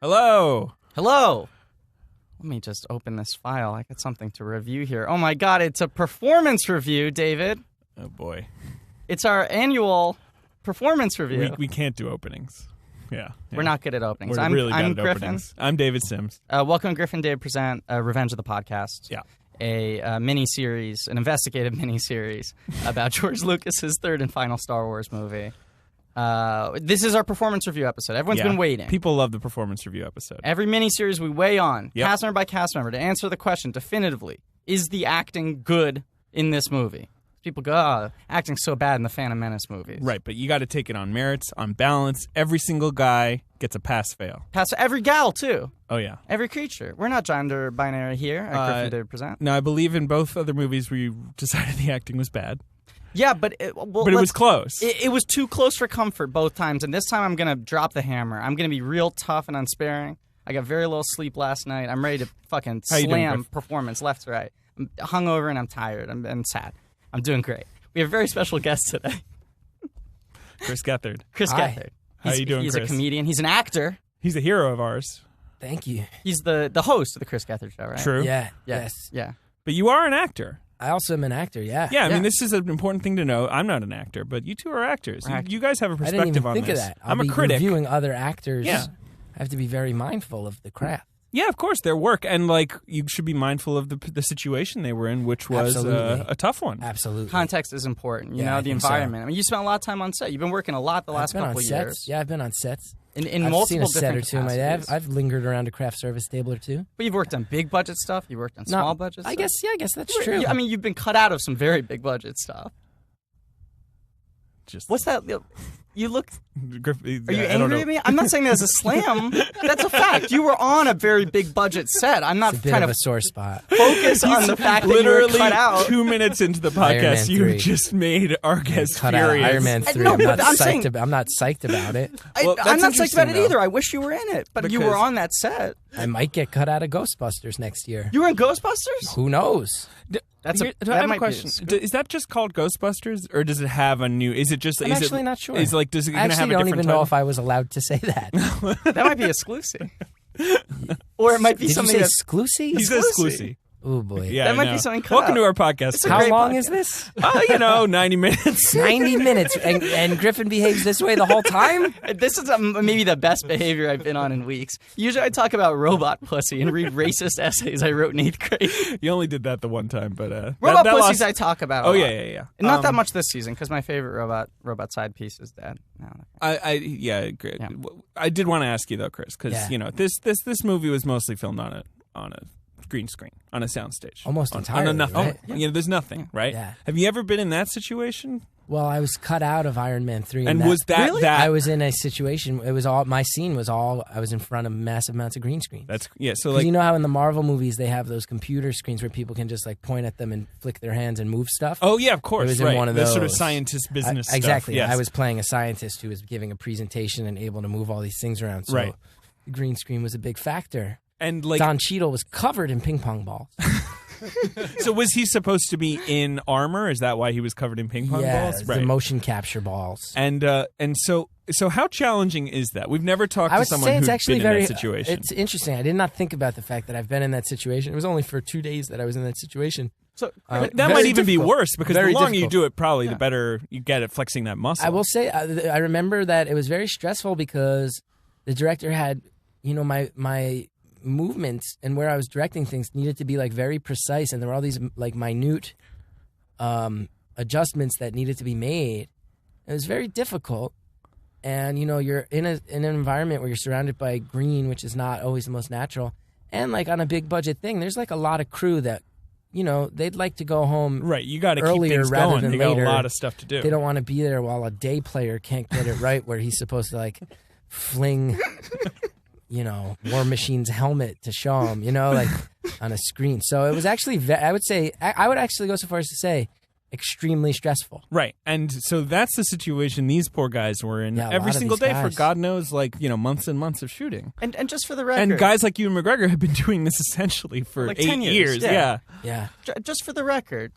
Hello. Hello. Let me just open this file. I got something to review here. Oh my God, it's a performance review, David. Oh boy. It's our annual performance review. We can't do openings. Yeah. We're not good at openings. We're really bad at Griffin. openings. I'm David Sims. Welcome to Griffin and David present Revenge of the Podcast. Yeah. A mini-series, an investigative mini-series about George Lucas's third and final Star Wars movie. This is our performance review episode. Everyone's been waiting. People love the performance review episode. Every mini-series we weigh on, cast member by cast member, to answer the question definitively, is the acting good in this movie? People go, acting's so bad in the Phantom Menace movies. Right, but you got to take it on merits, on balance. Every single guy gets a pass-fail. Pass every gal, too. Oh, yeah. Every creature. We're not gender binary here at Griffin and David Present. No, I believe in both other movies we decided the acting was bad. Yeah, but it was close. It was too close for comfort both times, and this time I'm going to drop the hammer. I'm going to be real tough and unsparing. I got very little sleep last night. I'm ready to fucking slam performance left to right. I'm hungover and I'm tired. I'm sad. I'm doing great. We have a very special guest today. Chris Gethard. Chris Gethard. How are you doing, Chris? Chris? He's a comedian. He's an actor. He's a hero of ours. Thank you. He's the host of the Chris Gethard Show, right? True. Yeah. Yes. Yeah. But you are an actor. I also am an actor, yeah. Yeah, I mean, this is an important thing to know. I'm not an actor, but you two are actors. You guys have a perspective I didn't even on think this. of that. I'm a critic. Reviewing other actors. Yeah. I have to be very mindful of the craft. Yeah, of course, their work. And, you should be mindful of the situation they were in, which was a tough one. Absolutely. Context is important, you know, the environment. So. I mean, you spent a lot of time on set. You've been working a lot the last couple of years. Yeah, I've been on sets. In I've multiple seen a set or different two. capacities. I've lingered around a craft service table or two. But you've worked on big budget stuff. You worked on small budget stuff. I guess that's true. I mean, you've been cut out of some very big budget stuff. What's that? You look... Are you angry at me? I'm not saying that as a slam. That's a fact. You were on a very big budget set. I'm not trying to... a sore spot. Focus on the fact that you were cut out. 2 minutes into the podcast, you just made our guest cut furious. Out Iron Man 3. I'm not psyched about it. I'm not psyched about it either. I wish you were in it, but you were on that set. I might get cut out of Ghostbusters next year. You were in Ghostbusters? Who knows? I have a question. Is that just called Ghostbusters, or does it have a new? Is it just? I'm actually not sure. Does it I have a different actually don't even title? know if I was allowed to say that. That might be exclusive, or it might be something that's exclusive. He says exclusive. Oh boy, yeah, that might be something. Welcome to our podcast. How long is this? 90 minutes. 90 minutes, and Griffin behaves this way the whole time. This is maybe the best behavior I've been on in weeks. Usually, I talk about robot pussy and read racist essays I wrote in 8th grade. You only did that the one time, but robot pussies I talk about. Oh yeah. And not that much this season because my favorite robot side piece is dead. No. I did want to ask you though, Chris, because this movie was mostly filmed on a green screen, on a soundstage. Almost entirely, nothing. right? There's nothing, right? Yeah. Have you ever been in that situation? Well, I was cut out of Iron Man 3. And was that really? that? I was in a situation, it was all, my scene was all, I was in front of massive amounts of green screens. So you know how in the Marvel movies they have those computer screens where people can just point at them and flick their hands and move stuff? Oh, yeah, of course. It was right. in one of those. The sort of scientist business stuff. Exactly. Yes. I was playing a scientist who was giving a presentation and able to move all these things around. So the green screen was a big factor. And Don Cheadle was covered in ping pong balls. So was he supposed to be in armor? Is that why he was covered in ping pong balls? Yeah, the motion capture balls. And so how challenging is that? We've never talked to someone who's been in that situation. It's interesting. I did not think about the fact that I've been in that situation. It was only for 2 days that I was in that situation. So that might even be worse because the longer you do it, probably the Yeah. better you get at flexing that muscle. I will say, I remember that it was very stressful because the director had, my movements and where I was directing things needed to be very precise, and there were all these minute adjustments that needed to be made. It was very difficult, and you're in an environment where you're surrounded by green, which is not always the most natural, and on a big budget thing, there's a lot of crew that they'd like to go home. Right, you got to keep earlier things rather going. than You got later. a lot of stuff to do. They don't want to be there while a day player can't get it right, where he's supposed to fling. War Machine's helmet to show him, on a screen. So it was actually, I would actually go so far as to say, extremely stressful. Right. And so that's the situation these poor guys were in every single day for God knows, months and months of shooting. And just for the record. And guys like you and McGregor have been doing this essentially for 8 10 years. Yeah. Just for the record,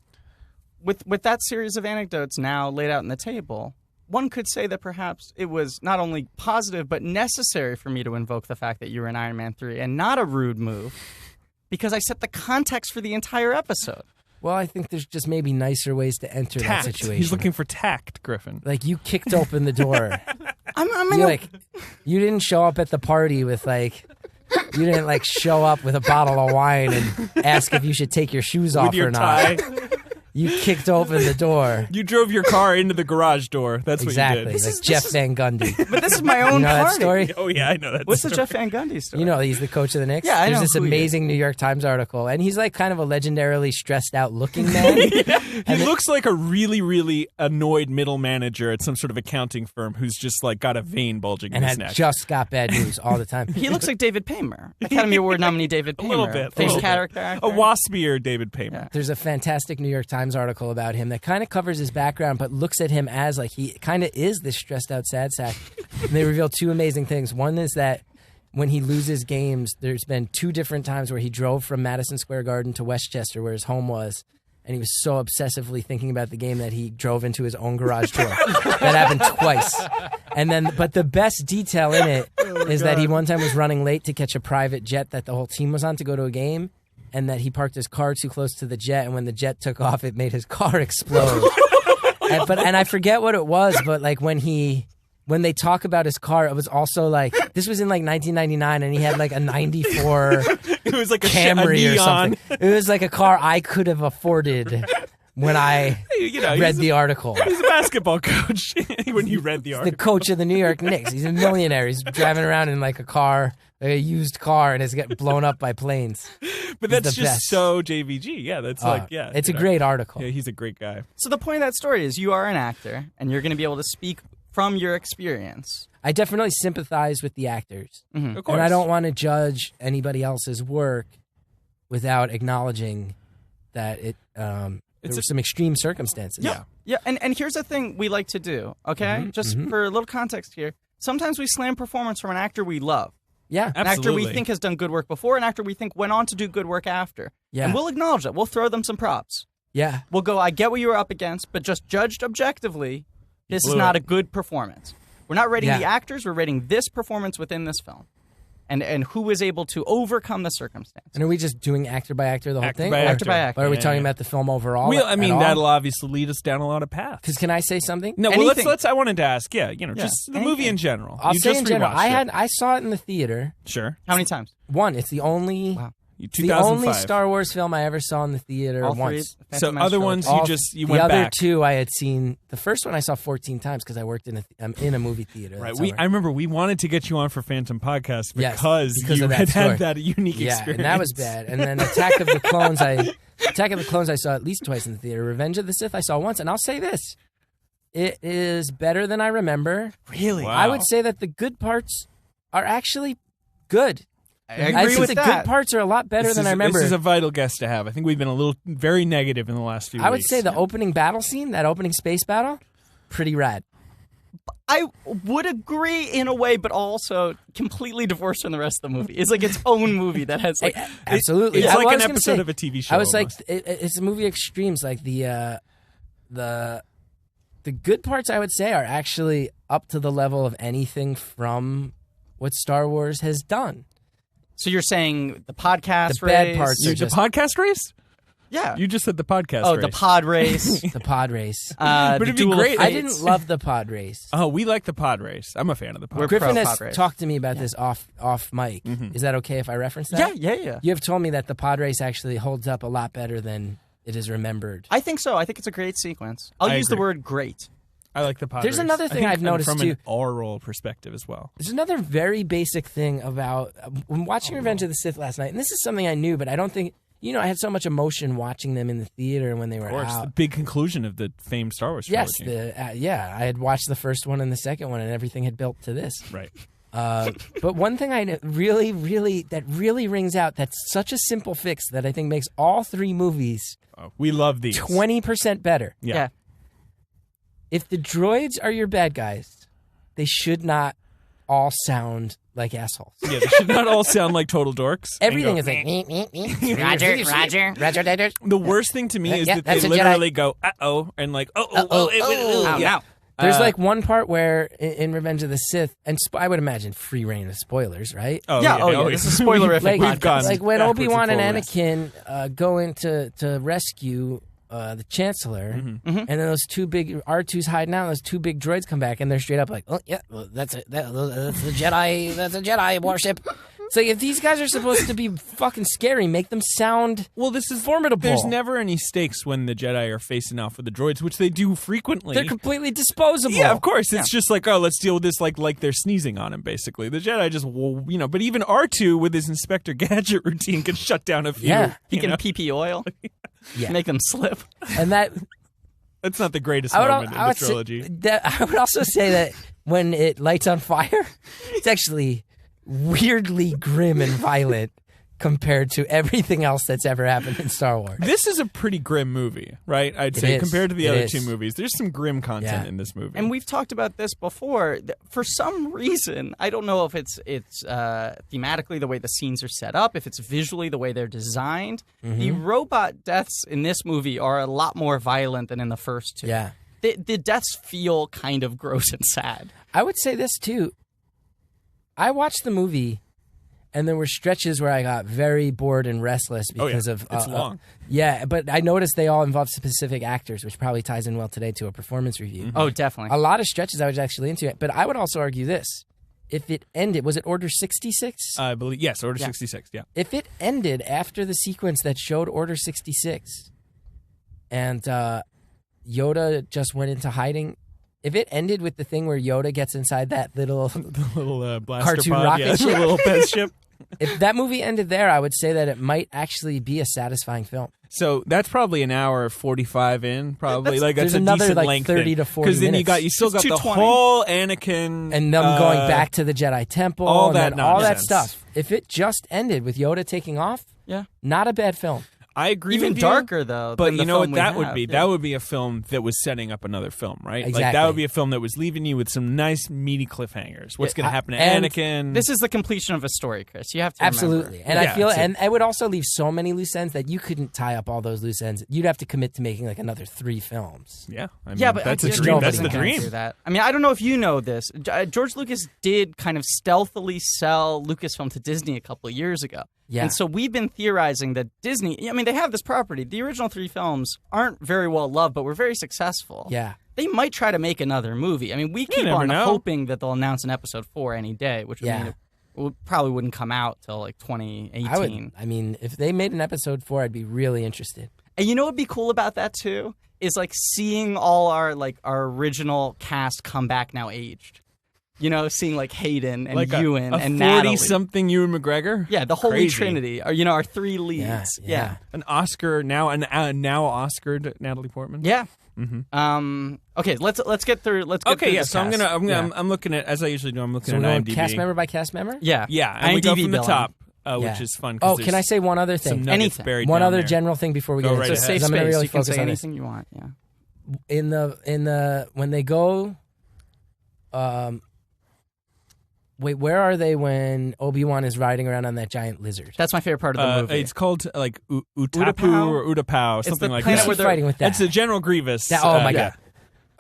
with that series of anecdotes now laid out on the table, one could say that perhaps it was not only positive but necessary for me to invoke the fact that you were in Iron Man 3 and not a rude move because I set the context for the entire episode. Well, I think there's just maybe nicer ways to enter Tact. that situation. He's looking for tact, Griffin. Like, you kicked open the door. I'm you didn't show up at the party with, like... You didn't, like, show up with a bottle of wine and ask if you should take your shoes off With your or not. tie. You kicked open the door. You drove your car into the garage door. That's exactly. what you did. Like Jeff Van Gundy. But this is my own You know that party. story? Oh, yeah, I know that What's story. the Jeff Van Gundy story? You know he's the coach of the Knicks? Yeah, I know There's this who he is. amazing New York Times article, and he's like kind of a legendarily stressed out looking man. He looks like a really, really annoyed middle manager at some sort of accounting firm who's just like got a vein bulging and in his had neck. just got bad news all the time. He looks like David Paymer, Academy Award nominee David Paymer. A little bit. Famous character actor. A waspier David Paymer. Yeah. There's a fantastic New York Times article about him that kind of covers his background, but looks at him as like he kind of is this stressed out sad sack. And they reveal two amazing things. One is that when he loses games, there's been two different times where he drove from Madison Square Garden to Westchester, where his home was, and he was so obsessively thinking about the game that he drove into his own garage door. That happened twice. And then, but the best detail in it is that he one time was running late to catch a private jet that the whole team was on to go to a game, and that he parked his car too close to the jet, and when the jet took off, it made his car explode. And I forget what it was, but like when they talk about his car, it was also like, this was in like 1999, and he had like a 94 It was like a Camry a or neon. something. It was like a car I could have afforded when I read the article. He's a basketball coach when you read the The article. coach of the New York Knicks. He's a millionaire. He's driving around in like a car, like a used car, and it's getting blown up by planes. But He's that's the just best. so JVG. Yeah, that's It's a you know. great article. Yeah, he's a great guy. So the point of that story is you are an actor, and you're going to be able to speak from your experience. I definitely sympathize with the actors. Of course. And I don't want to judge anybody else's work without acknowledging that there were some extreme circumstances. Yeah. Yeah, and here's the thing we like to do, okay? Just for a little context here. Sometimes we slam performance from an actor we love. Yeah. An actor we Absolutely. think has done good work before, an actor we think went on to do good work after. Yeah. And we'll acknowledge that. We'll throw them some props. Yeah. We'll go, I get what you were up against, but just judged objectively, this is blew not it. a good performance. We're not rating Yeah. the actors, we're rating this performance within this film. And who was able to overcome the circumstance. And are we just doing actor by actor the whole Actor thing? by Or- Actor by actor. Or are we Yeah, talking yeah. about the film overall? Well, I at mean, all? that'll obviously lead us down a lot of paths. Because can I say something? No, well, Anything. let's. I wanted to ask. Yeah, just the movie anything. in general. I'll You say just in general. rewatched it. I saw it in the theater. Sure. How many times? One, it's the only Wow. the only 2005. Star Wars film I ever saw in the theater All three? once. Phantom So Menace other trilogy. ones All- you the went other back. two I had seen. The first one I saw 14 times because I worked in a movie theater. Right. That's how I remember we wanted to get you on for Phantom Podcast Yes, because because you of that had story. that unique yeah, experience. and that was bad. And then Attack of the Clones I saw at least twice in the theater. Revenge of the Sith I saw once, and I'll say this: it is better than I remember. Really? Wow. I would say that the good parts are actually good. I I agree think with the that. good parts are a lot better than I remember. This is a vital guest to have. I think we've been very negative in the last few weeks. I would say the opening battle scene, that opening space battle, pretty rad. I would agree in a way, but also completely divorced from the rest of the movie. It's like its own movie that has like Absolutely, It's I like was an gonna episode say, of a TV show. I was almost. like, it's a movie extremes. Like the good parts, I would say, are actually up to the level of anything from what Star Wars has done. So you're saying the podcast The bad race? parts are the just podcast race. Yeah. You just said the podcast. Oh, race. the pod race. the pod race. But The it'd be duel of great- I fates. didn't love the pod race. Oh, we like the pod race. I'm a fan of the pod. We're race. Griffin pro has pod race. talked to me about this off mic. Is that okay if I reference that? Yeah. You have told me that the pod race actually holds up a lot better than it is remembered. I think so. I think it's a great sequence. I'll I use the agree. word great. I like the pod There's race. another I thing think I've noticed, from too. an oral perspective as well. There's another very basic thing about when watching Revenge of the Sith last night, and this is something I knew, but I don't think, I had so much emotion watching them in the theater when they were Of course, the out. big conclusion of the famed Star Wars Yes, trilogy. I had watched the first one and the second one, and everything had built to this. Right. But one thing that really rings out, that's such a simple fix that I think makes all three movies Oh, we love these. 20% better. Yeah. If the droids are your bad guys, they should not all sound like assholes. Yeah, they should not all sound like total dorks. and Everything go, is like Roger. Roger. The worst thing to me is Yeah, that they that's a Jedi. literally go, uh-oh, and like, Ow, yeah. ow. There's like one part where in Revenge of the Sith, and I would imagine free reign of spoilers, right? Oh yeah. This is spoilerific. Like when Obi-Wan and Anakin go in to rescue the Chancellor, and then those two big R2's hiding out. Those two big droids come back, and they're straight up like, "Oh yeah, that's the Jedi. That's a Jedi warship." So if these guys are supposed to be fucking scary, make them sound formidable. There's never any stakes when the Jedi are facing off with the droids, which they do frequently. They're completely disposable. Yeah, of course. It's just like, oh, let's deal with this like they're sneezing on him, basically. The Jedi just, but even R2 with his Inspector Gadget routine can shut down a few. Yeah, he can PP oil. Make them slip. And that's not the greatest moment in the trilogy. I would also say that when it lights on fire, it's actually weirdly grim and violent compared to everything else that's ever happened in Star Wars. This is a pretty grim movie, right? I'd say compared to the other two movies. There's some grim content in this movie. And we've talked about this before. For some reason, I don't know if it's thematically the way the scenes are set up, if it's visually the way they're designed. The robot deaths in this movie are a lot more violent than in the first two. Yeah. The deaths feel kind of gross and sad. I would say this, too. I watched the movie, and there were stretches where I got very bored and restless because of... it's long. Yeah, but I noticed they all involve specific actors, which probably ties in well today to a performance review. Oh, definitely. A lot of stretches I was actually into it, but I would also argue this. If it ended... Was it Order 66? I believe... Yes, Order 66, yeah. If it ended after the sequence that showed Order 66, and Yoda just went into hiding... If it ended with the thing where Yoda gets inside that little blaster cartoon pod, rocket ship, little Pez ship. If that movie ended there, I would say that it might actually be a satisfying film. So that's probably an hour 45 in, probably. There's a another decent like length 30 to 40 minutes. Because then you still got the whole Anakin and them going back to the Jedi Temple, all that stuff. If it just ended with Yoda taking off, not a bad film. I agree Even with you. darker, though. But you know what that would be? That would be a film that was setting up another film, right? Exactly. Like that would be a film that was leaving you with some nice, meaty cliffhangers. What's going to happen to Anakin? This is the completion of a story, Chris. You have to Absolutely. remember. And I feel, and it would also leave so many loose ends that you couldn't tie up all those loose ends. You'd have to commit to making like another 3 films. Yeah. But that's a dream. That's the dream. That. I mean, I don't know if you know this. George Lucas did kind of stealthily sell Lucasfilm to Disney a couple of years ago. Yeah. And so we've been theorizing that Disney, I mean, they have this property. The original 3 films aren't very well loved, but were very successful. Yeah. They might try to make another movie. I mean, we keep on hoping that they'll announce an episode 4 any day, which would mean it probably wouldn't come out till like 2018. I mean, if they made an episode 4, I'd be really interested. And you know what would be cool about that too? Is like seeing all our original cast come back now aged. You know, seeing like Hayden and like Ewan and Natalie. 40-something Ewan McGregor? Yeah, the Holy Trinity. Or, our 3 leads. Yeah. An Oscar, now Oscared Natalie Portman? Yeah. Mm-hmm. Okay, let's get through. So I'm looking at, as I usually do, I'm looking at IMDb. Cast member by cast member? Yeah. Yeah, and we go from the top, which is fun. Oh, can I say one other thing? Anything. One other general thing before we get into it. So safe space. You can say anything you want. Yeah. In the when they go, wait, where are they when Obi-Wan is riding around on that giant lizard? That's my favorite part of the movie. It's called like Utapu or Utapau, something like that. Who's fighting with that? That's a General Grievous. Oh my god.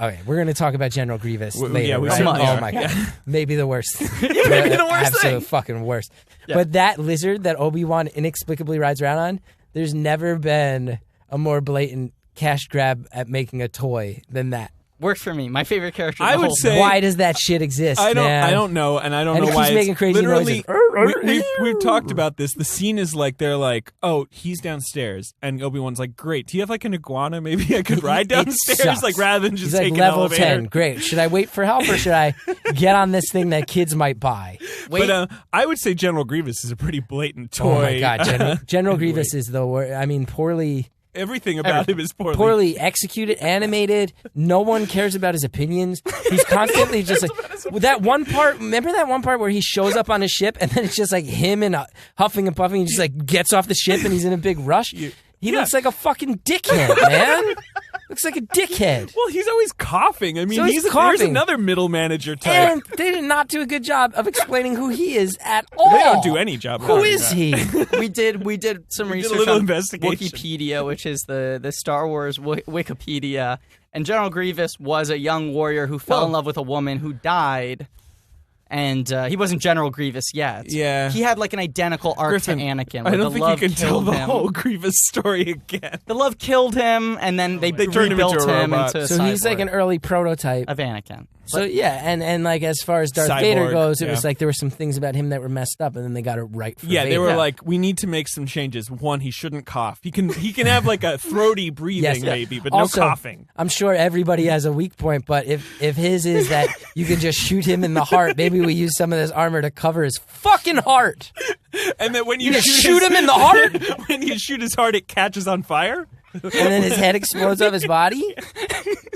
Okay, we're going to talk about General Grievous later. Yeah, we right? certainly Oh are. my god, maybe the worst. Maybe the worst Absolute fucking worst. Yeah. But that lizard that Obi-Wan inexplicably rides around on, there's never been a more blatant cash grab at making a toy than that. Works for me. My favorite character. I would say, why does that shit exist? I don't know, and I don't know why. He's making crazy literally, noises. We've talked about this. The scene is like they're like, oh, he's downstairs, and Obi-Wan's like, great. Do you have like an iguana? Maybe I could ride downstairs, like rather than just take an level elevator. 10. Great. Should I wait for help or should I get on this thing that kids might buy? But I would say General Grievous is a pretty blatant toy. Oh my god, General Grievous is the worst. I mean, poorly. Everything about him is poorly executed, animated. No one cares about his opinions. He's constantly just like that one part. Remember that one part where he shows up on a ship and then it's just like him and huffing and puffing. He just like gets off the ship and he's in a big rush. He looks like a fucking dickhead, man. Looks like a dickhead. Well, he's always coughing. I mean, So he's there's coughing. another middle manager type. And they did not do a good job of explaining who he is at all. They don't do any job. Who is he? We did some research a little on investigation. Wikipedia, which is the Star Wars Wikipedia. And General Grievous was a young warrior who fell in love with a woman who died. And he wasn't General Grievous yet. Yeah. He had like an identical arc Griffin, to Anakin. I Where don't the think love you can tell killed the him. whole Grievous story again. The love killed him, and then they turned him rebuilt into a him robot. into a So he's cyborg like an early prototype. of Anakin. So yeah, and like as far as Darth Cyborg, Vader goes, it yeah. was like there were some things about him that were messed up, and then they got it right for Yeah, Vader. they were like, we need to make some changes. One, he shouldn't cough. He can have like a throaty breathing maybe, but Also, no coughing. I'm sure everybody has a weak point, but if his is that you can just shoot him in the heart, maybe we use some of this armor to cover his fucking heart. And then when you just shoot him in the heart? when you shoot his heart, it catches on fire. And then his head explodes off his body.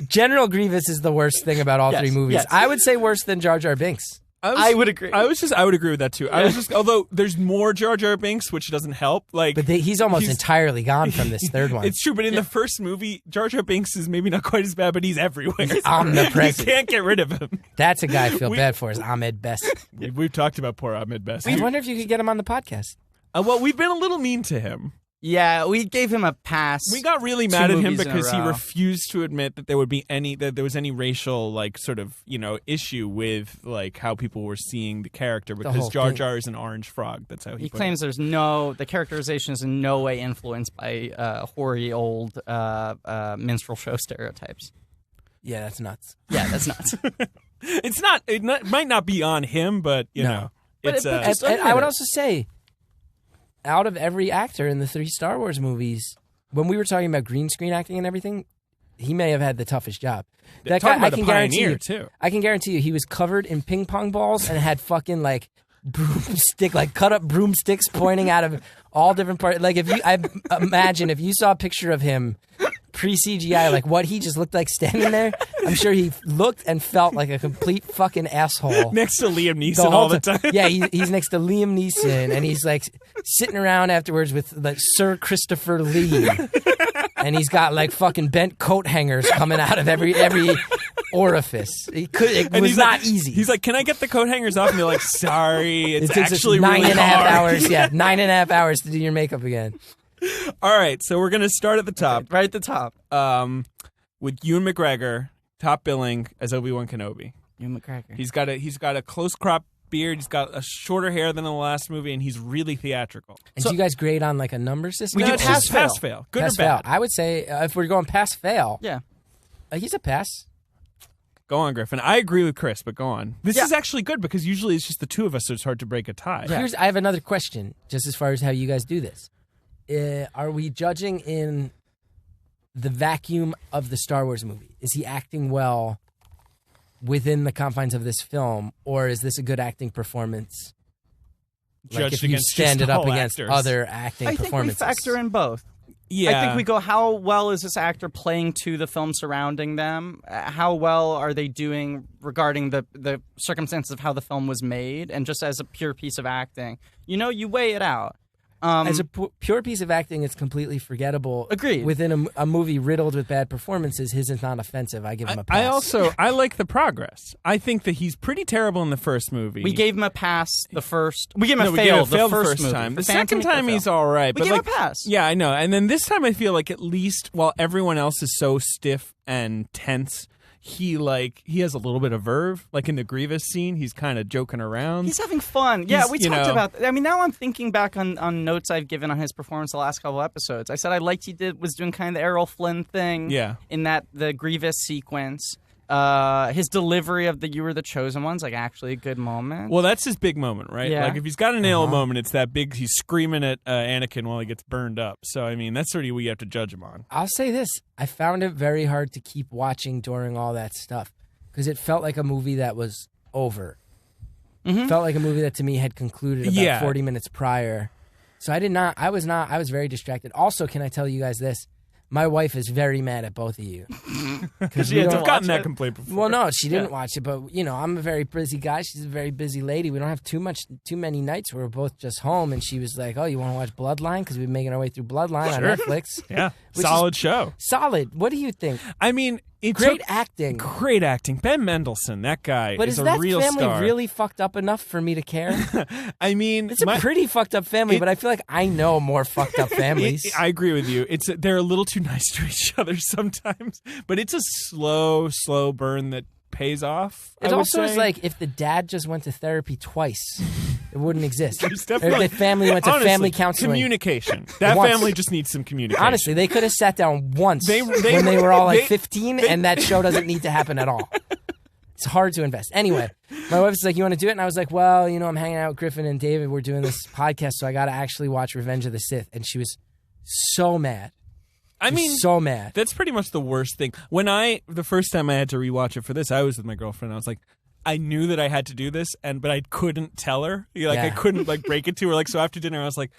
General Grievous is the worst thing about all three movies. yes. I would say worse than Jar Jar Binks. I would agree. I would agree with that too. Although there's more Jar Jar Binks, which doesn't help. Like, But he's almost entirely gone from this third one. it's true, but in the first movie, Jar Jar Binks is maybe not quite as bad, but he's everywhere. He's omnipresent. You can't get rid of him. That's a guy I feel bad for, is Ahmed Best. We've talked about poor Ahmed Best. I wonder if you could get him on the podcast. Well, we've been a little mean to him. Yeah, we gave him a pass. We got really mad at him movies in a because he row. refused to admit that there was any racial like sort of issue with like how people were seeing the character because whole Jar thing. Jar is an orange frog. That's how he put claims the characterization is in no way influenced by hoary old minstrel show stereotypes. Yeah, that's nuts. Yeah, that's nuts. It might not be on him, but you know, But it's And I would also say, out of every actor in the three Star Wars movies, when we were talking about green screen acting and everything, he may have had the toughest job. That guy, talking about I can the guarantee pioneer, you, too. I can guarantee you, he was covered in ping pong balls and had fucking like broomstick, like cut up broomsticks pointing out of all different parts. Like I imagine if you saw a picture of him pre-CGI, like what he just looked like standing there, I'm sure he looked and felt like a complete fucking asshole. next to Liam Neeson all the time. Yeah, he's next to Liam Neeson, and he's like sitting around afterwards with like Sir Christopher Lee, and he's got like fucking bent coat hangers coming out of every orifice. It was not easy. He's like, "Can I get the coat hangers off?" And they're like, "Sorry, it's it takes actually us 9.5 really hard." hours. Yeah, 9.5 hours to do your makeup again. All right, so we're gonna start at the top. Right at the top. With Ewan McGregor top billing as Obi-Wan Kenobi. Ewan McGregor. He's got a close crop beard. He's got a shorter hair than in the last movie, and he's really theatrical. And do you guys grade on like a number system? We do it's pass just fail. Good Pass or bad? fail. I would say if we're going pass fail, Yeah. He's a pass. Go on, Griffin. I agree with Chris, but go on. This is actually good because usually it's just the two of us, so it's hard to break a tie. I have another question, just as far as how you guys do this. Are we judging in the vacuum of the Star Wars movie? Is he acting well within the confines of this film, or is this a good acting performance? Like Judged if you against stand just it up all against actors. other acting I think we performances. factor in both. Yeah. I think we go, how well is this actor playing to the film surrounding them? How well are they doing regarding the circumstances of how the film was made? And just as a pure piece of acting, you weigh it out. As a pure piece of acting, it's completely forgettable. Agreed. Within a movie riddled with bad performances, his is not offensive. I give him a pass. I like the progress. I think that he's pretty terrible in the first movie. We gave him a pass the first. We gave him No, a we fail gave him a fail the first movie. time. The For Phantom, second time a he's fail. all right. We but gave like, him a pass. Yeah, I know. And then this time I feel like at least while everyone else is so stiff and tense, he has a little bit of verve. Like in the Grievous scene, he's kind of joking around. He's having fun. Yeah, we talked know- about. I mean, now I'm thinking back on notes I've given on his performance the last couple episodes. I said I liked was doing kind of the Errol Flynn thing. Yeah. In the Grievous sequence, his delivery of the "You Were the Chosen One's" like actually a good moment. Well, that's his big moment, right? Yeah. Like if he's got a nail moment, it's that big. He's screaming at Anakin while he gets burned up. So I mean, that's sort of what you have to judge him on. I'll say this. I found it very hard to keep watching during all that stuff because it felt like a movie that was over. Mm-hmm. Felt like a movie that to me had concluded about 40 minutes prior. So I was very distracted. Also, can I tell you guys this? My wife is very mad at both of you. Because she hasn't gotten that complaint before. Well, no, she didn't watch it, but I'm a very busy guy. She's a very busy lady. We don't have too many nights where we're both just home. And she was like, "Oh, you want to watch Bloodline? Because we've been making our way through Bloodline on Netflix." Yeah, solid show. Solid. What do you think? I mean, it's great acting. Great acting. Ben Mendelsohn, that guy, but is that a real family star. really fucked up enough for me to care? I mean, it's a pretty fucked up family, but I feel like I know more fucked up families. I agree with you. They're a little too nice to each other sometimes, but it's a slow burn that pays off. It also is like if the dad just went to therapy twice, it wouldn't exist. Or if the family went to family counseling. Communication. That family just needs some communication. Honestly, they could have sat down once when they were all like 15, and that show doesn't need to happen at all. It's hard to invest. Anyway, my wife was like, "You want to do it?" And I was like, "Well, I'm hanging out with Griffin and David. We're doing this podcast, so I got to actually watch Revenge of the Sith." And she was so mad. I mean, so mad. That's pretty much the worst thing. The first time I had to rewatch it for this, I was with my girlfriend. I was like, I knew that I had to do this, but I couldn't tell her. I couldn't break it to her. So after dinner, I was like,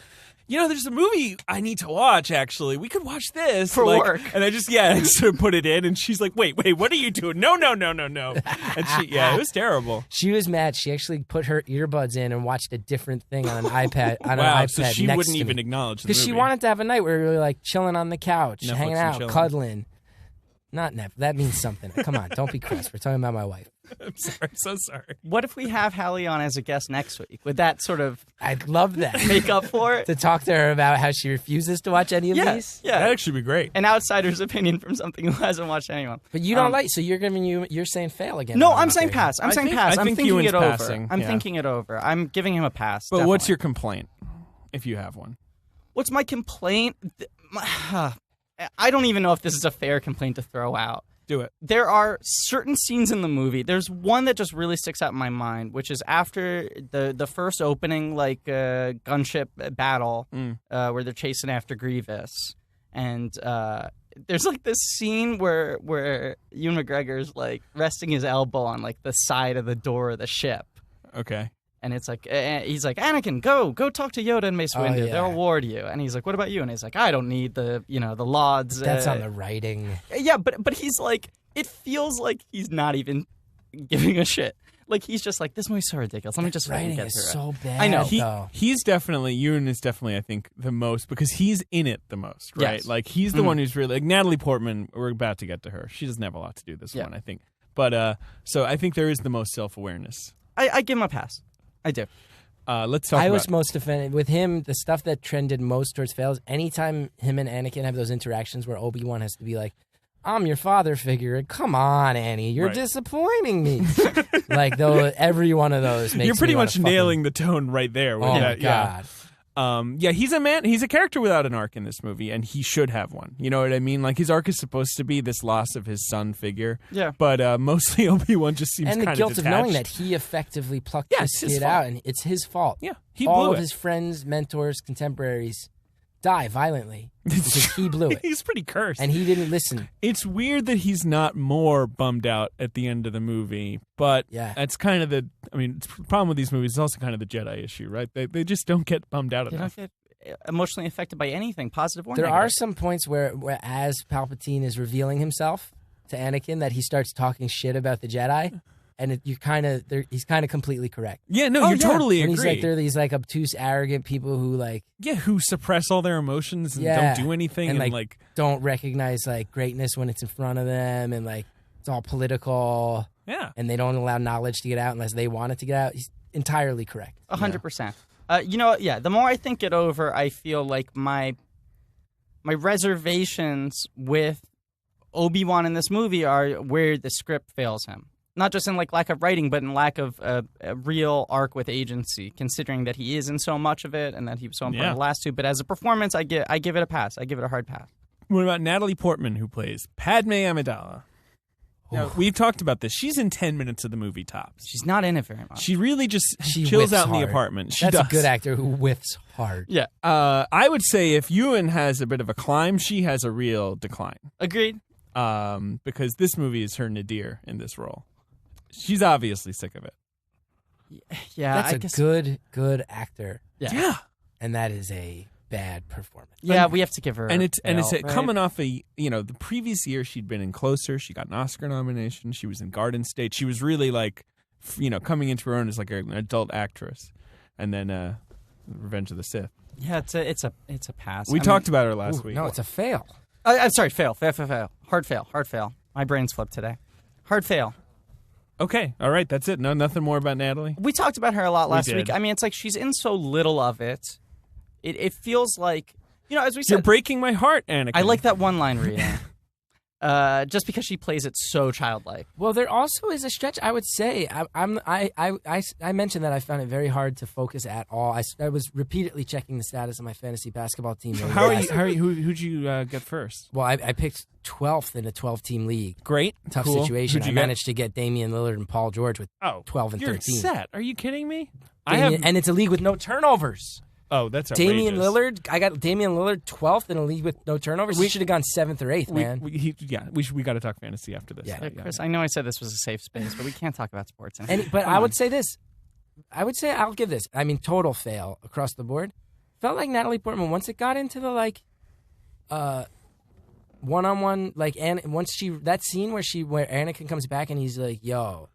there's a movie I need to watch. Actually, we could watch this for work. And I just sort of put it in, and she's like, wait, what are you doing? No. And it was terrible. She was mad. She actually put her earbuds in and watched a different thing on an iPad. So she next wouldn't to even me. acknowledge the because she movie. wanted to have a night where we were chilling on the couch, Netflix hanging out, chilling. cuddling. Not Netflix. That means something. Come on, don't be crass. We're talking about my wife. I'm sorry. So sorry. What if we have Hallie on as a guest next week? Would that sort of I'd love that. make up for it? To talk to her about how she refuses to watch any of these? Yeah. That'd actually be great. An outsider's opinion from something who hasn't watched anyone. But you don't so you're saying fail again. No, I'm saying pass. I'm saying pass. I'm thinking Ewan's it over. passing. I'm thinking it over. I'm giving him a pass. But definitely. what's your complaint, if you have one? What's my complaint? I don't even know if this is a fair complaint to throw out. Do it. There are certain scenes in the movie. There's one that just really sticks out in my mind, which is after the first opening, gunship battle, where they're chasing after Grievous, and there's this scene where Ewan McGregor's resting his elbow on the side of the door of the ship. Okay. And it's he's like, Anakin, go talk to Yoda and Mace Windu. Yeah. They'll reward you. And he's like, what about you? And he's like, I don't need the lauds. That's on the writing. Yeah, but he's it feels like he's not even giving a shit. He's just this movie's so ridiculous. Let me just writing get is through so it. bad. I know. Ewan is definitely, I think, the most, because he's in it the most, right? Yes. He's the one who's really, Natalie Portman, we're about to get to her. She doesn't have a lot to do this one, I think. But, so I think there is the most self-awareness. I give him a pass. I do. Let's talk I about was most offended with him. The stuff that trended most towards fails. Anytime him and Anakin have those interactions where Obi-Wan has to be like, "I'm your father figure." Come on, Annie, you're disappointing me. Every one of those makes you're pretty me much nailing the tone right there. With Oh that. my god. He's a character without an arc in this movie, and he should have one. You know what I mean? His arc is supposed to be this loss of his son figure. Yeah. But mostly Obi-Wan just seems kind of detached. And the guilt of knowing that he effectively plucked this kid out, and it's his fault. Yeah, he all blew of it. his friends, mentors, contemporaries die violently because he blew it. He's pretty cursed. And he didn't listen. It's weird that he's not more bummed out at the end of the movie, but that's kind of the problem with these movies is also kind of the Jedi issue, right? They just don't get bummed out enough. They don't get emotionally affected by anything, positive or There negative. are some points where as Palpatine is revealing himself to Anakin that he starts talking shit about the Jedi. And he's kind of completely correct. Yeah, no, you totally and agree. He's they're these obtuse, arrogant people who who suppress all their emotions and don't do anything and don't recognize greatness when it's in front of them, and it's all political. Yeah, and they don't allow knowledge to get out unless they want it to get out. He's entirely correct. 100%. The more I think it over, I feel like my reservations with Obi-Wan in this movie are where the script fails him. Not just in lack of writing, but in lack of a real arc with agency, considering that he is in so much of it and that he was so important in the last two. But as a performance, I give it a pass. I give it a hard pass. What about Natalie Portman, who plays Padme Amidala? Now, we've talked about this. She's in 10 minutes of the movie tops. She's not in it very much. She really just chills out in the apartment. That's a good actor who whiffs hard. Yeah. I would say if Ewan has a bit of a climb, she has a real decline. Agreed. Because this movie is her nadir in this role. She's obviously sick of it. Yeah, that's a good actor. Yeah. And that is a bad performance. Yeah, we have to give her. And it's right? coming off the previous year she'd been in Closer. She got an Oscar nomination. She was in Garden State. She was really like, coming into her own as like an adult actress. And then Revenge of the Sith. Yeah, it's a pass. We talked about her last week. No, it's a fail. I'm sorry, fail. Hard fail. My brain's flipped today. Hard fail. Okay, all right, that's it. No, nothing more about Natalie? We talked about her a lot last week. I mean, it's like she's in so little of it. It feels like, as we said. You're breaking my heart, Anakin. I like that one-line reading. Just because she plays it so childlike. Well, there also is a stretch. I would say I mentioned that I found it very hard to focus at all. I was repeatedly checking the status of my fantasy basketball team. Who'd you get first? Well, I picked 12th in a 12-team league. Great, tough cool. situation. I managed to get Damian Lillard and Paul George with 12 and 13. You're set. Are you kidding me? And it's a league with no turnovers. Oh, that's outrageous. Damian Lillard. I got Damian Lillard 12th in a league with no turnovers. We should have gone 7th or 8th, man. We got to talk fantasy after this. Yeah. Chris, I know I said this was a safe space, but we can't talk about sports. But I would say this. I would say I'll give this. I mean, total fail across the board. Felt like Natalie Portman once it got into the one-on-one and once that scene where Anakin comes back and he's like, "Yo,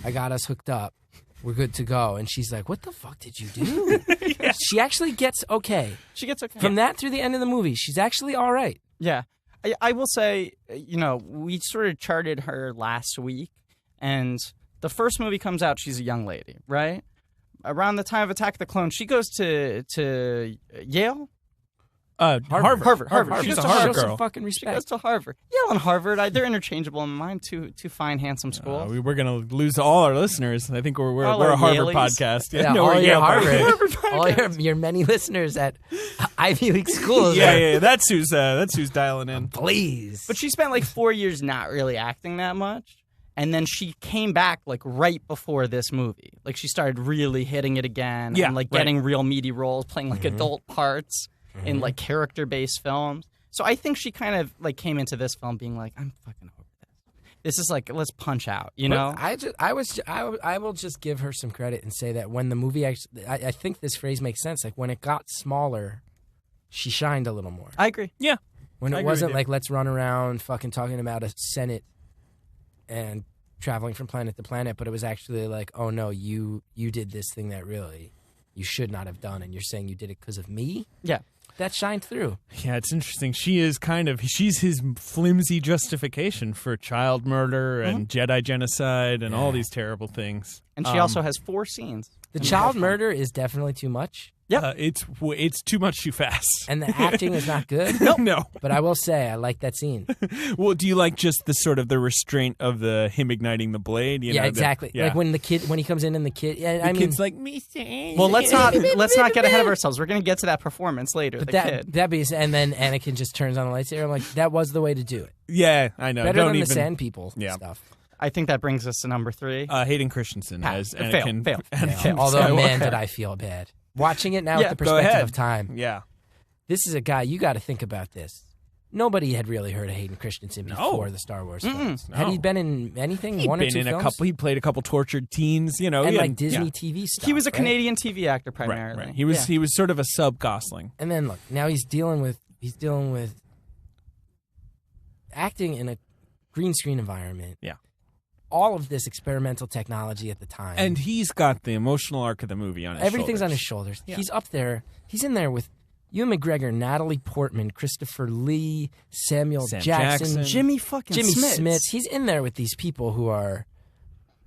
I got us hooked up. We're good to go." And she's like, "What the fuck did you do?" Yeah. She actually gets okay. She gets okay. From that through the end of the movie, she's actually all right. Yeah. I will say, we sort of charted her last week, and the first movie comes out, she's a young lady, right? Around the time of Attack of the Clones, she goes to Yale? Harvard. She's a Harvard girl. Some fucking respect. She goes to Harvard. Yale and Harvard, they're interchangeable in mine. Two fine, handsome schools. We're going to lose all our listeners. I think we're our a Harvard Yaleys. podcast. Yeah, no, all we're your Yale Harvard. podcast. All your many listeners at Ivy League schools. Yeah. That's who's dialing in. Please. But she spent like 4 years not really acting that much. And then she came back like right before this movie. Like she started really hitting it again. Yeah, and like getting real meaty roles, playing like adult parts. In like character-based films. So I think she kind of like came into this film being like, I'm fucking over this. This is like, let's punch out, know? I will just give her some credit and say that when the movie actually, I think this phrase makes sense. Like when it got smaller, she shined a little more. I agree. Yeah. When it wasn't like, let's run around fucking talking about a Senate and traveling from planet to planet, but it was actually like, oh no, you did this thing that really you should not have done, and you're saying you did it because of me? Yeah. That shined through. Yeah, it's interesting. She's his flimsy justification for child murder and Jedi genocide and all these terrible things. And she also has 4 scenes. The child murder is definitely too much. Yeah, it's too much too fast. And the acting is not good. No. But I will say I like that scene. Well, do you like just the sort of the restraint of him igniting the blade? Exactly. Like when he comes in and the kid. Yeah, I mean, kid's like Mr. Well, let's not get ahead of ourselves. We're gonna get to that performance later. But kid. And then Anakin just turns on the lightsaber. I'm like, that was the way to do it. Yeah, I know. Better than the Sand People stuff. I think that brings us to number 3. Hayden Christensen as Anakin. Fail. Yeah. Although, man, did I feel bad. Watching it now with the perspective of time. Yeah. This is a guy, you got to think about this. Nobody had really heard of Hayden Christensen before the Star Wars films. Had he been in anything? One or two films? He played a couple tortured teens, and like Disney TV stuff. He was a Canadian TV actor primarily. Right. He was sort of a sub Gosling. And then look, now he's dealing with acting in a green screen environment. Yeah. All of this experimental technology at the time. And he's got the emotional arc of the movie on his Everything's shoulders. on his shoulders. Yeah. He's up there. He's in there with Ewan McGregor, Natalie Portman, Christopher Lee, Samuel Jackson, Jimmy Smits. He's in there with these people who are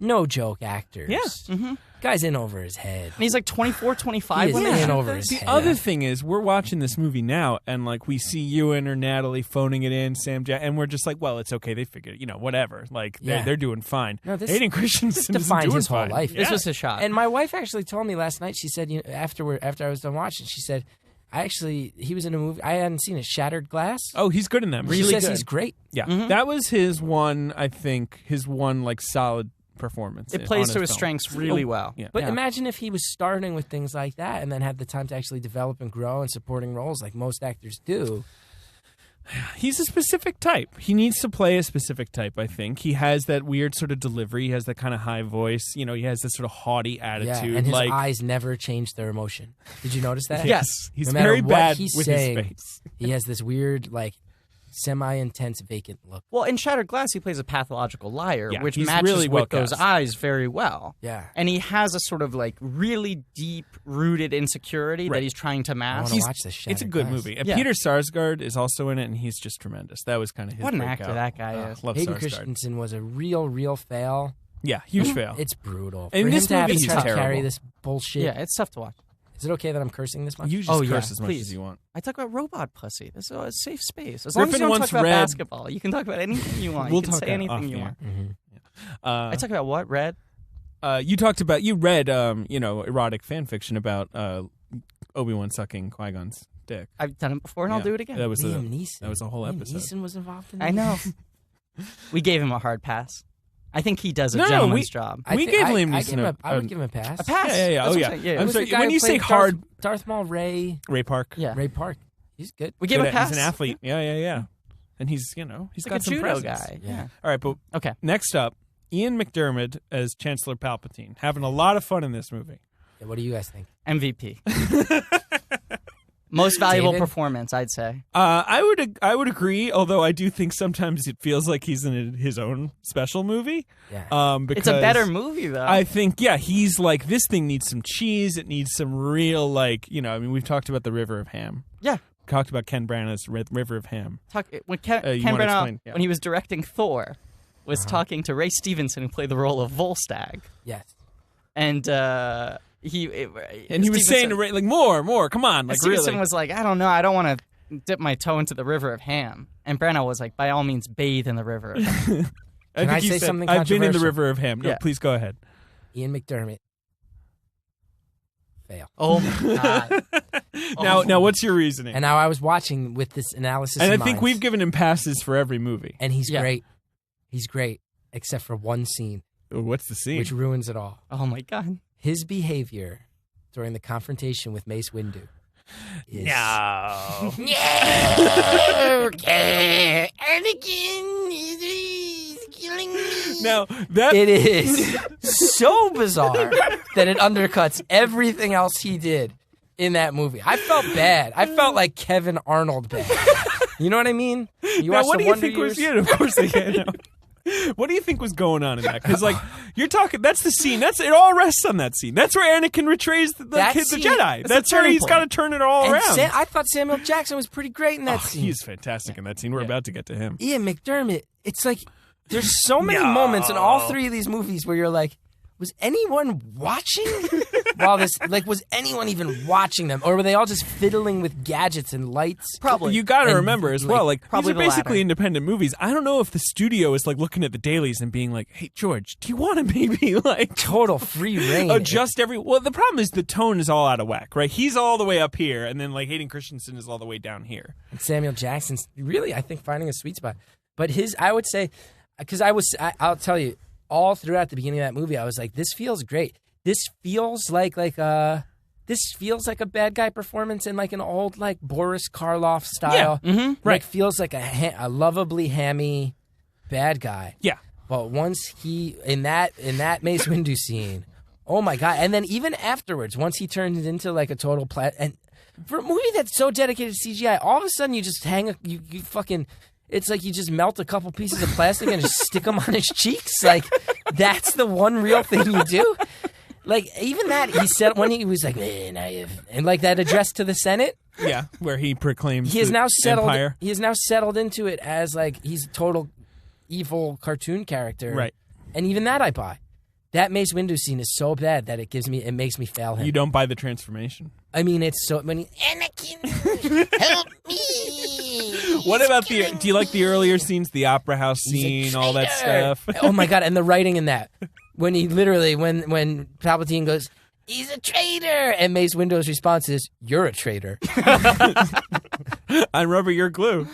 no joke actors. Yeah. Mm-hmm. Guy's in over his head. And he's like 24, 25. He is in over his head. The other thing is, we're watching this movie now, and like we see Ewan or Natalie phoning it in, and we're just like, well, it's okay. They figured it, whatever. Like they're doing fine. No, Hayden Christensen defined his whole fine. life. Yeah. This was his shot. And my wife actually told me last night. She said, after I was done watching, she said, he was in a movie. I hadn't seen it, Shattered Glass. Oh, he's good in that movie. She says he's great. Yeah, that was his one. I think his one like solid performance. It plays to his strengths really well. Yeah. But imagine if he was starting with things like that and then had the time to actually develop and grow in supporting roles like most actors do. He's a specific type. He needs to play a specific type, I think. He has that weird sort of delivery. He has that kind of high voice. You know, he has this sort of haughty attitude. Yeah, and his like, eyes never change their emotion. Did you notice that? Yes. He's no matter very what bad he's with saying, his face. He has this weird, like, semi-intense, vacant look. Well, in Shattered Glass, he plays a pathological liar, Yeah, which he's matches really with well those cast. eyes very well. Yeah. And he has a sort of like really deep-rooted insecurity that he's trying to I mask. want to watch this It's a Shattered good Glass. movie. And Yeah. Peter Sarsgaard is also in it, and he's just tremendous. That was kind of his What an breakout. actor that guy is. Love Hayden Sarsgaard. Christensen was a real fail. Yeah, huge fail. It's brutal. In For this him to have movie, to he's try to carry terrible. this bullshit. Yeah, it's tough to watch. Is it okay that I'm cursing this much? You just Oh, yeah, curse as much please. as you want. I talk about robot pussy. This is a safe space. As long as Griffin you don't once talk about read- basketball, you can talk about anything you want. We'll you can talk say off anything the you air. want. Mm-hmm. I talk about what? Red? You read erotic fan fiction about Obi-Wan sucking Qui-Gon's dick. I've done it before, and I'll Yeah. do it again. That was Liam Neeson. that was a whole Liam episode. Neeson was involved in I this? know. We gave him a hard pass. I think he does a No, gentleman's job. We gave Liam Neeson I would give him a pass. A pass. Yeah. That's Oh, what yeah. I'm saying. I'm Who's sorry, the guy when who you say played hard- Darth Maul, Ray Park. Yeah. Ray Park. He's good. We gave him a pass. He's an athlete. Yeah. And he's He's got like a some judo presence. guy. Yeah. All right, but Okay. next up, Ian McDiarmid as Chancellor Palpatine, having a lot of fun in this movie. Yeah, what do you guys think? MVP. Most valuable David? performance, I'd say. I would agree, although I do think sometimes it feels like he's in his own special movie. Yeah. Because It's a better movie, though. I think, he's like, this thing needs some cheese. It needs some real, we've talked about the River of Ham. Yeah. Talked about Ken Branagh's River of Ham. When Ken you wanna Branagh, explain? Yeah. when he was directing Thor, was talking to Ray Stevenson, who played the role of Volstagg. Yes. And he was saying to Ray, like, more, come on, like, Stevenson really. was like, I don't know, I don't want to dip my toe into the River of Ham. And Branagh was like, by all means, bathe in the River of Ham. Can I he say said, something I've been in the controversial? River of Ham. No, Yeah. please go ahead. Ian McDermott. Fail. Oh my God. Now, what's your reasoning? And now I was watching with this analysis And in I think mind, we've given him passes for every movie. and he's Yeah. great. He's great, except for one scene, What's the scene? which ruins it all. Oh my God. His behavior during the confrontation with Mace Windu. Is... No. Okay. Anakin is killing me. Now, that... It is so bizarre that it undercuts everything else he did in that movie. I felt bad. I felt like Kevin Arnold bad. You know what I mean? You Now, watch what the do you Wonder think was... Years? Yeah, of course they can. What do you think was going on in that? Because, like, you're talking... That's the scene. It all rests on that scene. That's where Anakin betrays the That kids, the scene- Jedi. That's That's the where turning he's point. got to turn it all And around. I thought Samuel Jackson was pretty great in that scene. He's fantastic in that scene. We're about to get to him. Ian McDermott, it's like there's so many moments in all three of these movies where you're like, was anyone watching while this, like, was anyone even watching them? Or were they all just fiddling with gadgets and lights? Probably. You got to And, remember as like, well, like, probably these are the basically latter. independent movies. I don't know if the studio is, like, looking at the dailies and being like, hey, George, do you want to maybe, like... Total free reign. adjust every... Well, the problem is the tone is all out of whack, right? He's all the way up here, and then, like, Hayden Christensen is all the way down here. And Samuel Jackson's really, I think, finding a sweet spot. But I would say, because I'll tell you, all throughout the beginning of that movie, I was like, this feels great. This feels like a bad guy performance in like an old like Boris Karloff style. Yeah, Like, right. feels like a lovably hammy bad guy. Yeah. But once he in that Mace Windu scene, oh my God! And then even afterwards, once he turns into like a total and for a movie that's so dedicated to CGI, all of a sudden you just you fucking. It's like you just melt a couple pieces of plastic and just stick them on his cheeks. Like, that's the one real thing you do. Like, even that, he said when he was like, man, and like that address to the Senate. Yeah, where he proclaims He has the now settled. empire. He has now settled into it as like he's a total evil cartoon character. Right. And even that I buy. That Mace Windu scene is so bad that it makes me fail him. You don't buy the transformation. I mean, it's so many. Anakin, help me. What about do you like the earlier scenes, the opera house He's a scene, all that traitor. stuff? Oh my God! And the writing in that, when he literally, when Palpatine goes, "He's a traitor," and Mace Windu's response is, "You're a traitor." I'm rubber, you're glue.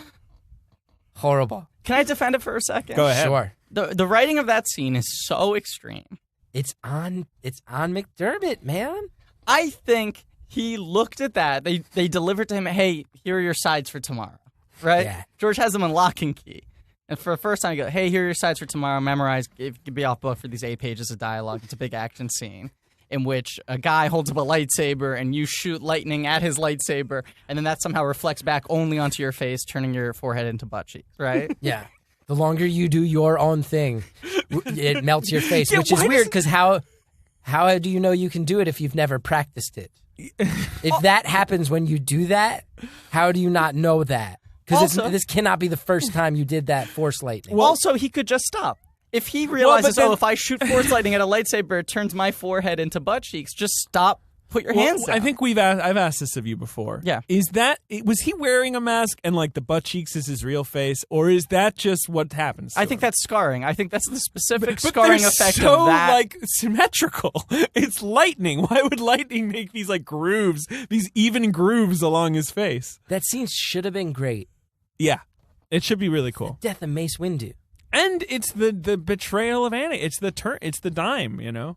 Horrible. Can I defend it for a second? Go ahead. Sure. The writing of that scene is so extreme. It's on McDermott, man. I think he looked at that. They delivered to him, hey, here are your sides for tomorrow. right? Yeah. George has them on lock and key. And for the first time, you go, hey, here are your sides for tomorrow. Memorize. It could be off book for these 8 pages of dialogue. It's a big action scene in which a guy holds up a lightsaber and you shoot lightning at his lightsaber, and then that somehow reflects back only onto your face, turning your forehead into butt cheeks, right? Yeah. The longer you do your own thing, it melts your face, which is why weird because how do you know you can do it if you've never practiced it? If that happens when you do that, how do you not know that? Because this cannot be the first time you did that force lightning. Well, also, he could just stop. If he realizes, if I shoot force lightning at a lightsaber, it turns my forehead into butt cheeks, just stop. Put your hands down. I think I've asked this of you before. Yeah. Was he wearing a mask and like the butt cheeks is his real face, or is that just what happens? I think that's scarring. I think that's the specific but scarring effect so, of that. Like symmetrical. It's lightning. Why would lightning make these like grooves, these even grooves along his face? That scene should have been great. Yeah, it should be really cool. The death of Mace Windu. And it's the betrayal of Anakin. It's the dime, you know.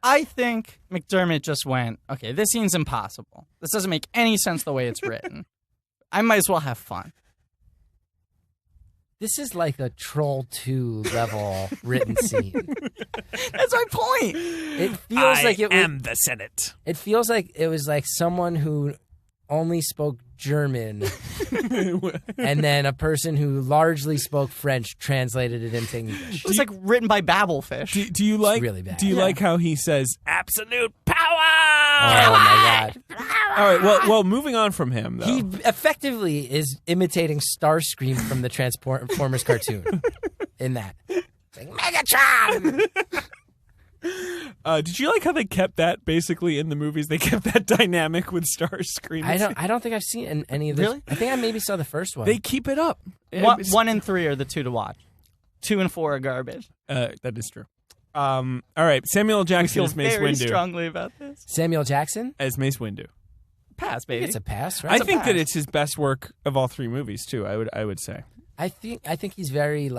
I think McDermott just went, okay, this scene's impossible. This doesn't make any sense the way it's written. I might as well have fun. This is like a Troll 2 level written scene. That's my point. It feels like it am the Senate. It feels like it was like someone who only spoke German and then a person who largely spoke French translated it into English. It was like written by Babelfish. Do you like really bad. Do you like how he says absolute power? Oh my god. All right, well, moving on from him though. He effectively is imitating Starscream from the Transformers cartoon in that. It's like, Megatron! Did you like how they kept that basically in the movies? They kept that dynamic with Starscream. I don't think I've seen any of this. Really? I think I maybe saw the first one. They keep it up. 1 and 3 are the 2 to watch. 2 and 4 are garbage. That is true. All right, Samuel L. Jackson as Mace very Windu. strongly about this. Samuel Jackson? As Mace Windu. Pass, baby. It's a pass, right? I think that it's his best work of all 3 movies too. I would say. I think he's very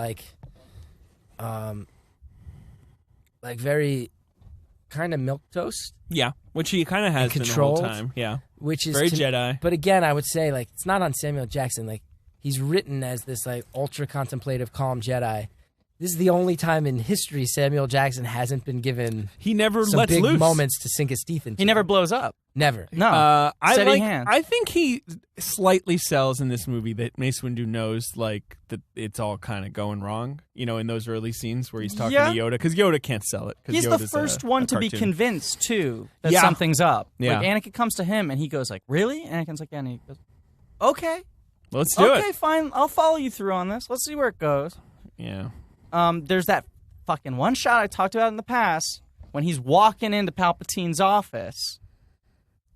very kind of milquetoast. Yeah, which he kind of has been the whole time. Yeah, which is very Jedi. But again, I would say it's not on Samuel Jackson. He's written as this ultra contemplative, calm Jedi. This is the only time in history Samuel Jackson hasn't been given. He never some lets big loose moments to sink his teeth into. He never blows up. Never. No. Steady hand. I think he slightly sells in this movie that Mace Windu knows that it's all kind of going wrong. You know, in those early scenes where he's talking to Yoda, because Yoda can't sell it. He's Yoda's the first one to be convinced too that Yeah. something's up. Yeah. Like Anakin comes to him and he goes like, "Really?" Anakin's like, "Yeah." And he goes, "Okay, Let's do it. okay, fine. I'll follow you through on this. Let's see where it goes." Yeah. There's that fucking one shot I talked about in the past when he's walking into Palpatine's office.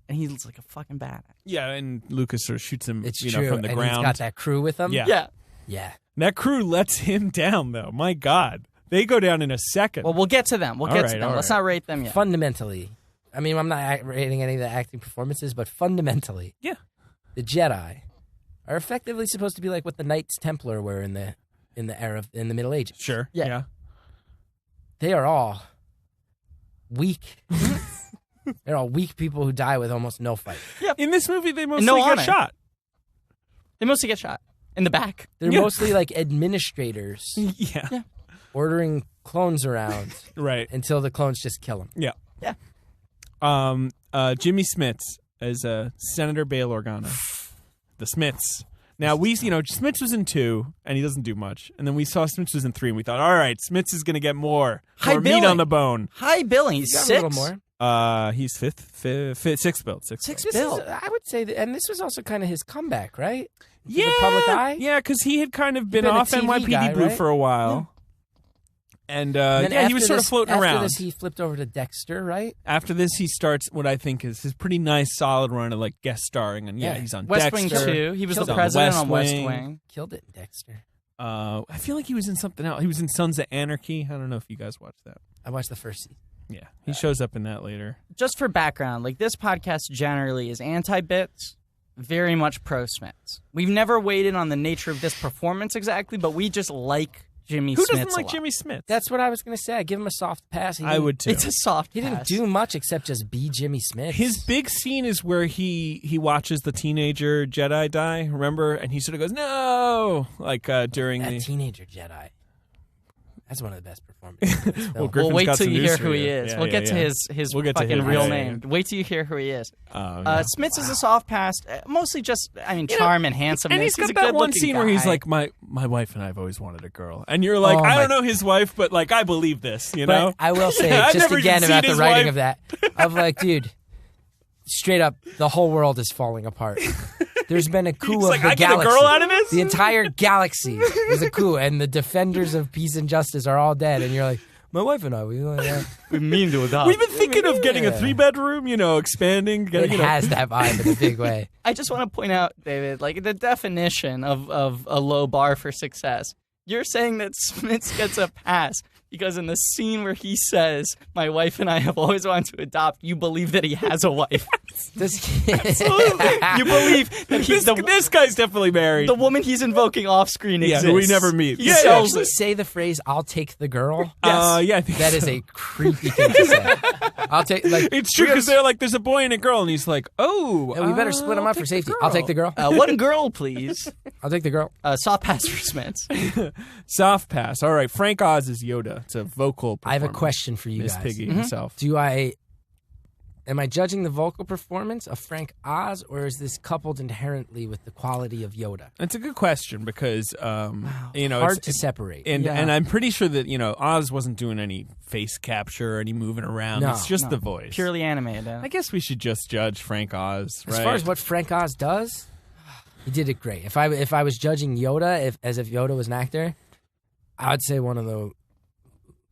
And he looks like a fucking badass. Yeah, and Lucas sort of shoots him, It's you true. know, from the and ground. He's got that crew with him. Yeah. Yeah. That crew lets him down, though. My God, they go down in a second. Well, we'll get to them. We'll get to them. Let's not rate them yet. Fundamentally, I mean, I'm not rating any of the acting performances, but fundamentally, yeah, the Jedi are effectively supposed to be like what the Knights Templar were in the in the Middle Ages. Sure. Yeah. They are all weak. They're all weak people who die with almost no fight. Yeah. In this movie, they mostly no get honor. shot. They mostly get shot in the back. They're mostly like administrators Yeah. ordering clones around Right. until the clones just kill them. Yeah. Yeah. Jimmy Smits as Senator Bail Organa. The Smits. Now, Smits was in 2, and he doesn't do much. And then we saw Smits was in 3, and we thought, all right, Smits is going to get more meat billing. on the bone. High billing. He's Got 6. a little more. He's sixth build. This is, I would say, and this was also kind of his comeback, right? To Yeah, the public eye. yeah, because he had kind of been been a off TV NYPD guy, Blue right? for a while. And, And then he was after sort of this- floating after around. After this, he flipped over to Dexter, right? After this, he starts what I think is his pretty nice, solid run of guest starring, and he's on West Dexter. Wing 2. He was Killed the it. president West on West Wing. Wing. Killed it, Dexter. I feel like he was in something else. He was in Sons of Anarchy. I don't know if you guys watched that. I watched the first season. Yeah, he shows up in that later. Just for background, this podcast generally is anti-bits, very much pro-Smits. We've never weighed in on the nature of this performance exactly, but we just like Jimmy Who Smits doesn't like a lot. Jimmy Smits? That's what I was gonna say. I give him a soft pass. I would too. It's a soft He didn't pass. do much except just be Jimmy Smits. His big scene is where he watches the teenager Jedi die, remember? And he sort of goes, no! Like during that the... teenager Jedi. That's one of the best performances. Well, Well, Griffin's wait got till some you news hear for who you. he is. Yeah, We'll get to yeah. his We'll get to fucking him. real Yeah, name. yeah. Wait till you hear who he is. Yeah. Smits is a soft pass, mostly just, charm and handsomeness. And he's got a that one good-looking scene where he's guy. like, my wife and I have always wanted a girl. And you're like, Oh, I my- don't know his wife, but like, I believe this, you But know? I will say, I've just never again seen about the his writing wife. of that, of like, dude, straight up, the whole world is falling apart. There's been a coup He's of like, the I get a galaxy. girl out of this? The entire galaxy is a coup, and the defenders of peace and justice are all dead. And you're like, my wife and I, we mean to adopt. We've been thinking of getting a Yeah. 3-bedroom, expanding. It Getting, has that vibe in a big way. I just want to point out, David, like the definition of a low bar for success. You're saying that Smits gets a pass because in the scene where he says, my wife and I have always wanted to adopt, you believe that he has a wife. Absolutely. You believe that he's this guy's definitely married. the woman he's invoking off screen Yeah, exists. who we never meet. He Yeah, sells Actually it. say the phrase, I'll take the girl. Yeah, I think That so. is a creepy thing to say. I'll take, like, It's true because they're like, there's a boy and a girl, and he's like, oh, yeah, we better split them up for safety. I'll take the girl. One girl, please. I'll take the girl. Soft pass for Smits. Soft pass. All right, Frank Oz is Yoda. It's a vocal I have a performance. question for you Miss guys. Piggy himself. Am I judging the vocal performance of Frank Oz, or is this coupled inherently with the quality of Yoda? That's a good question because Hard it's to separate. And Yeah. and I'm pretty sure that Oz wasn't doing any face capture or any moving around. No, it's just the voice. Purely animated. I guess we should just judge Frank Oz. As right? far as what Frank Oz does, he did it great. If I was judging Yoda, as if Yoda was an actor, I would say one of the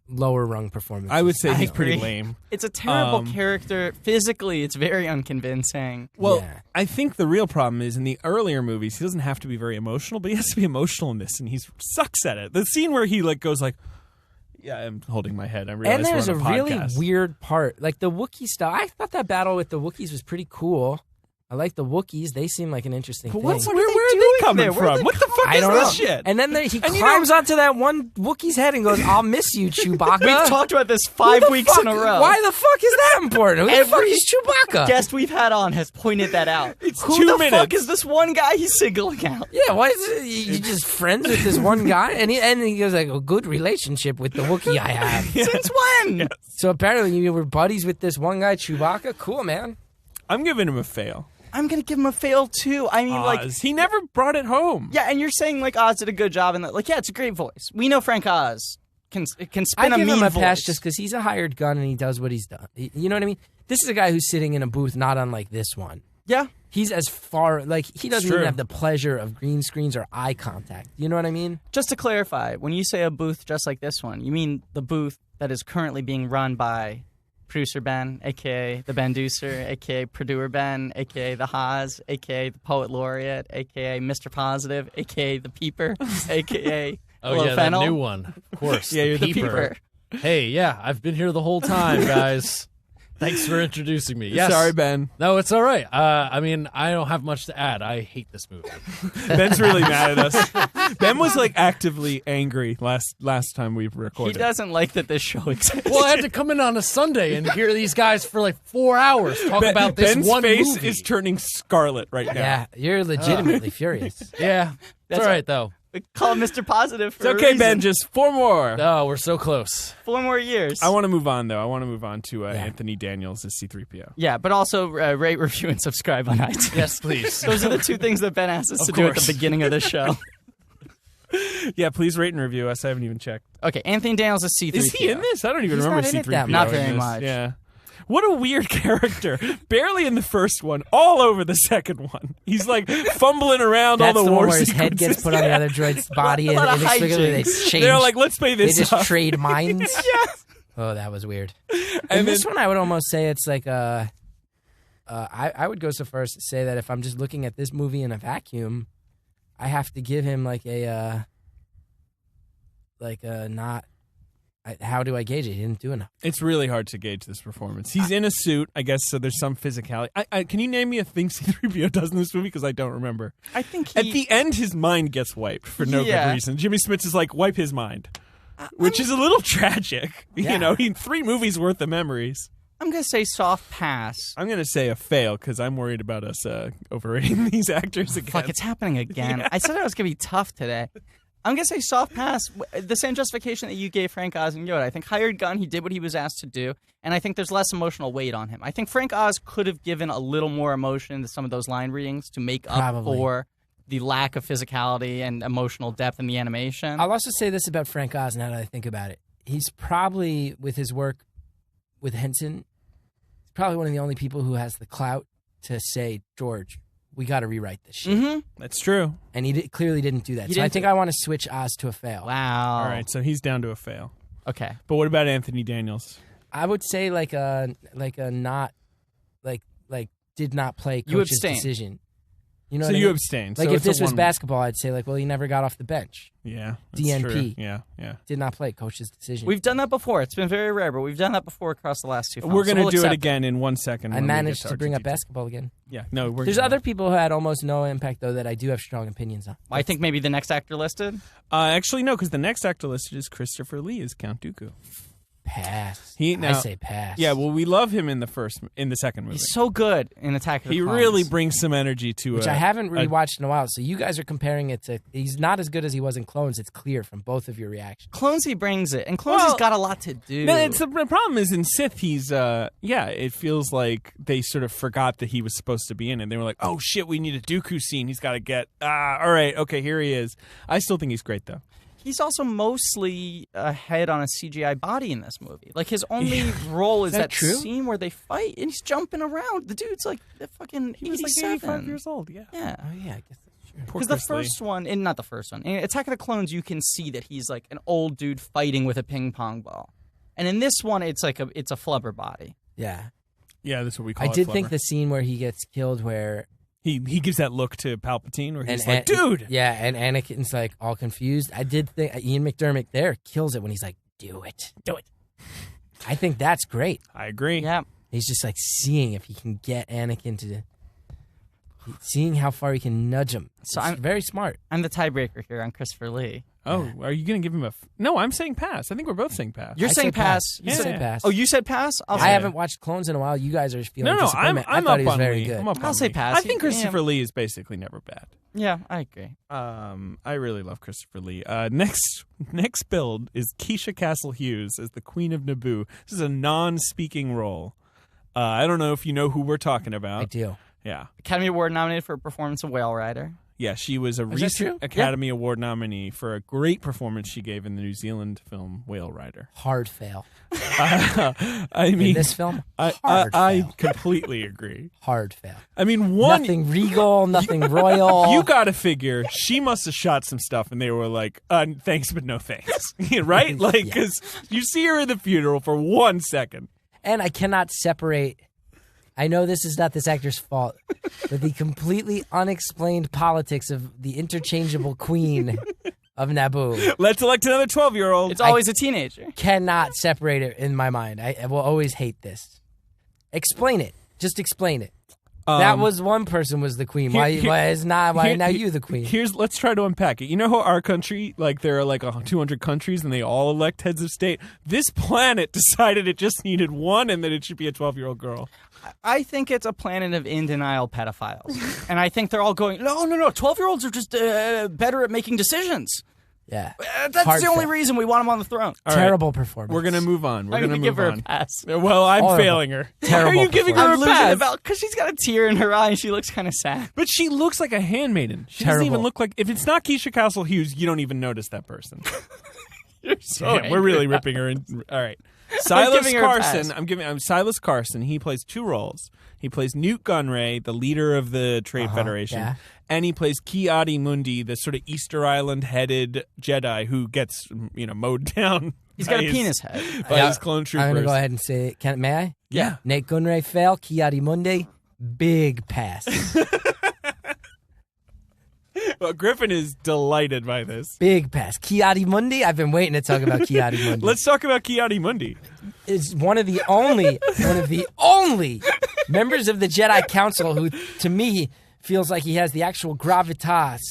lower rung performances. I would say I he's pretty agree. lame. It's a terrible character. Physically, it's very unconvincing. Well, Yeah. I think the real problem is in the earlier movies, he doesn't have to be very emotional, but he has to be emotional in this, and he sucks at it. The scene where he goes like, "Yeah, I'm holding my head." I realize And there's we're a on really podcast. weird part, like the Wookiee stuff. I thought that battle with the Wookiees was pretty cool. I like the Wookiees; they seem like an interesting But thing. where are doing they coming there? Where are from? they What the fuck I is don't know. this shit? And then he And climbs onto that one Wookiee's head and goes, "I'll miss you, Chewbacca." We've talked about this Who 5 the weeks fuck- in a row. Why the fuck is that important? Who the fuck Every is Chewbacca? guest we've had on has pointed that out. It's Who 2 the minutes. fuck is this one guy he's singling out? Yeah, why is it, you just friends with this one guy? And he goes like, a good relationship with the Wookiee I have. Since when? So apparently you were buddies with this one guy, Chewbacca. Cool, man. I'm giving him a fail. I'm gonna give him a fail too. I mean, Oz. He never brought it home. yeah, and you're saying Oz did a good job, and yeah, it's a great voice. We know Frank Oz can I spin a give mean him a voice. pass just because he's a hired gun and he does what he's done. You know what I mean? This is a guy who's sitting in a booth not unlike this one. Yeah, He's as far, he doesn't true. even have the pleasure of green screens or eye contact. You know what I mean? just to clarify, when you say a booth just like this one, you mean the booth that is currently being run by Producer Ben, a.k.a. the Ben Deucer, a.k.a. Producer Ben, a.k.a. the Haas, a.k.a. the Poet Laureate, a.k.a. Mr. Positive, a.k.a. the Peeper, a.k.a. Oh, yeah, that new one. Of course. Yeah, you're the Peeper. Hey, yeah, I've been here the whole time, guys. Thanks for introducing me. Yes. Sorry, Ben. No, it's all right. I mean, I don't have much to add. I hate this movie. Ben's really mad at us. Ben was actively angry last time we He recorded. doesn't like that this show exists. Well, I had to come in on a Sunday and hear these guys for 4 hours talk about this Ben's one face movie. is turning scarlet right now. Yeah, you're legitimately furious. Yeah, it's That's all right, though. We call him Mr. Positive for It's a okay, reason. Ben. Just 4 more. Oh, we're so close. 4 more years. I want to move on, though. I want to move on to Anthony Daniels as C-3PO. Yeah, but also rate, review, and subscribe on iTunes. Yes, please. Those are the 2 things that Ben asked us Of to do at course. the beginning of the show. Yeah, please rate and review us. I haven't even checked. Okay, Anthony Daniels is C-3PO. Is he in this? I don't even He's remember not in it C-3PO. that Not in very this. much. Yeah. What a weird character. Barely in the first one, all over the second one. He's fumbling around That's all the the one war where his head sequences. gets put on the other droid's body and lot of inexplicably they hijinks. change. They're like, let's play they this just up. trade minds. Yeah. Oh, that was weird. And And this then- one, I would almost say it's I would go so far as to say that if I'm just looking at this movie in a vacuum, I have to give him a not how do I gauge it? He didn't do enough. It's really hard to gauge this performance. He's in a suit, I guess, so there's some physicality. Can you name me a thing C-3PO does in this movie? Because I don't remember. I think at the end, his mind gets wiped for no good reason. Jimmy Smits is like, wipe his mind, which is a little tragic. Yeah. You know, he 3 movies worth of memories. I'm going to say soft pass. I'm going to say a fail because I'm worried about us overrating these actors again. Fuck, it's happening again. Yeah. I said it was going to be tough today. I'm going to say soft pass. The same justification that you gave Frank Oz and Yoda. I think hired gun, he did what he was asked to do, and I think there's less emotional weight on him. I think Frank Oz could have given a little more emotion to some of those line readings to make up for the lack of physicality and emotional depth in the animation. I'll also say this about Frank Oz now that I think about it. He's probably, with his work with Henson, he's probably one of the only people who has the clout to say, George, we got to rewrite this shit. Mm-hmm. That's true. And he clearly didn't do that. So I think I want to switch Oz to a fail. Wow. All right, so he's down to a fail. Okay. But what about Anthony Daniels? I would say like a not did not play coach's decision. You know so what I you mean? abstained. Like so if this was one... basketball, I'd say like, well, he never got off the bench. Yeah. DNP. True. Yeah. Did not play coach's decision. We've done that before. It's been very rare, but we've done that before across the last 2 films. We're going to we'll do accept it again in 1 second. I managed to bring up basketball again. Yeah. No, there's other people who had almost no impact, though, that I do have strong opinions on. I think maybe the next actor listed? Actually, no, because the next actor listed is Christopher Lee as Count Dooku. Pass. I say pass. Yeah, well, we love him in the second movie. He's so good in Attack of the Clones. He really brings some energy to it. Which I haven't rewatched in a while, so you guys are comparing it to... He's not as good as he was in Clones. It's clear from both of your reactions. Clones, he brings it. And Clones, he's got a lot to do. No, the problem is in Sith, he's... it feels like they sort of forgot that he was supposed to be in it. They were like, oh, shit, we need a Dooku scene. He's got to get... all right, okay, here he is. I still think he's great, though. He's also mostly a head on a CGI body in this movie. Like, his only role is that scene where they fight, and he's jumping around. The dude's like fucking 87. He was like 85 years old, yeah. Yeah. Oh, yeah, I guess that's true. Because the first one, and not the first one, in Attack of the Clones, you can see that he's like an old dude fighting with a ping pong ball. And in this one, it's like it's a flubber body. Yeah. Yeah, that's what we call it. I did think the scene where he gets killed where... He gives that look to Palpatine where he's like, dude! Yeah, and Anakin's like all confused. I did think Ian McDermott there kills it when he's like, do it. Do it. I think that's great. I agree. Yeah. He's just like seeing if he can get Anakin to... Seeing how far he can nudge him. So I'm very smart. I'm the tiebreaker here on Christopher Lee. Oh, are you going to give him a... No, I'm saying pass. I think we're both saying pass. You're saying pass. You said pass. Oh, you said pass? I haven't watched Clones in a while. You guys are feeling disappointment. I'm I thought up he was on very Lee. good. I'll say pass. I think Christopher Lee is basically never bad. Yeah, I agree. I really love Christopher Lee. Next build is Keisha Castle Hughes as the Queen of Naboo. This is a non-speaking role. I don't know if you know who we're talking about. I do. Yeah. Academy Award nominated for a performance of Whale Rider. Yeah, she was a recent Academy Award nominee for a great performance she gave in the New Zealand film Whale Rider. Hard fail. I mean, in this film, I completely agree. Hard fail. I mean, nothing regal, nothing royal. You got to figure she must have shot some stuff, and they were like, "Thanks, but no thanks." Right? Like, because you see her in the funeral for 1 second, and I cannot separate. I know this is not this actor's fault, but the completely unexplained politics of the interchangeable queen of Naboo. Let's elect another 12-year-old. It's always a teenager. Cannot separate it in my mind. I will always hate this. Explain it. Just explain it. That was one person was the queen. Why is now you the queen? Let's try to unpack it. You know how our country, like there are like 200 countries and they all elect heads of state? This planet decided it just needed one and that it should be a 12-year-old girl. I think it's a planet of in denial pedophiles. And I think they're all going, no, 12-year-olds are just better at making decisions. Yeah. That's the only reason we want him on the throne. Terrible performance. We're going to move on. We're going to give her a pass. Well, I'm failing her. Terrible. Why are you giving her a pass? Because she's got a tear in her eye and she looks kind of sad. But she looks like a handmaiden. She doesn't even look like... If it's not Keisha Castle Hughes, you don't even notice that person. You're so we're really ripping her in. All right. Silas Carson. I'm Silas Carson. He plays 2 roles. He plays Newt Gunray, the leader of the Trade Federation, and he plays Ki-Adi-Mundi, the sort of Easter Island-headed Jedi who gets mowed down. He's got a penis head by his clone troopers. I'm going to go ahead and say it. May I? Yeah. Nate Gunray fail. Ki-Adi-Mundi, big pass. Well, Griffin is delighted by this. Big pass. Ki-Adi-Mundi? I've been waiting to talk about Ki-Adi-Mundi. Let's talk about Ki-Adi-Mundi. Is one of the only members of the Jedi Council who, to me, feels like he has the actual gravitas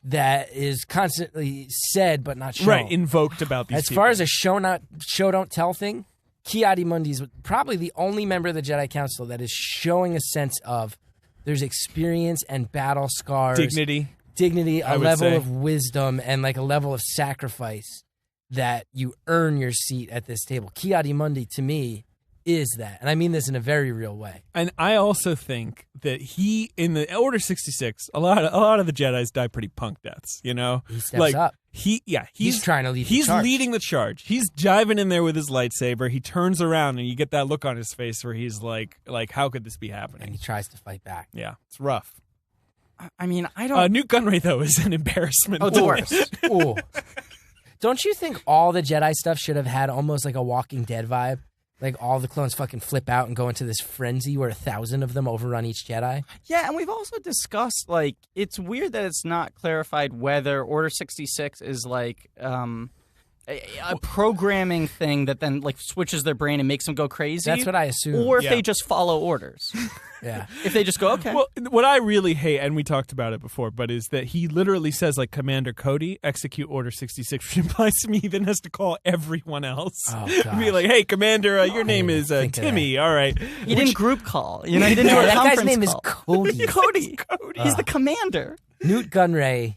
that is constantly said but not shown. Right, invoked about these As far as a show don't tell thing, Ki-Adi-Mundi is probably the only member of the Jedi Council that is showing a sense of there's experience and battle scars. Dignity, a level of wisdom, and like a level of sacrifice that you earn your seat at this table. Ki-Adi-Mundi, to me, is that. And I mean this in a very real way. And I also think that he, in the Order 66, a lot of the Jedis die pretty punk deaths, you know? He steps up. He's trying to lead the He's charge. leading the charge. He's jiving in there with his lightsaber. He turns around and you get that look on his face where he's like how could this be happening? And he tries to fight back. Yeah, it's rough. I mean, I don't... Newt Gunray, though, is an embarrassment. Oh, the worst. Ooh. Don't you think all the Jedi stuff should have had almost like a Walking Dead vibe? Like all the clones fucking flip out and go into this frenzy where 1,000 of them overrun each Jedi? Yeah, and we've also discussed, like, it's weird that it's not clarified whether Order 66 is, like, a programming thing that then, like, switches their brain and makes them go crazy. That's what I assume. Or if they just follow orders. Yeah. If they just go, okay. Well, what I really hate, and we talked about it before, but is that he literally says, like, Commander Cody, execute Order 66, which implies to me he then has to call everyone else. Oh, Be like, hey, Commander, your name is Timmy. All right. He didn't group call. You know, he didn't do a that conference guy's name call. is Cody. Cody. He's the commander. Newt Gunray,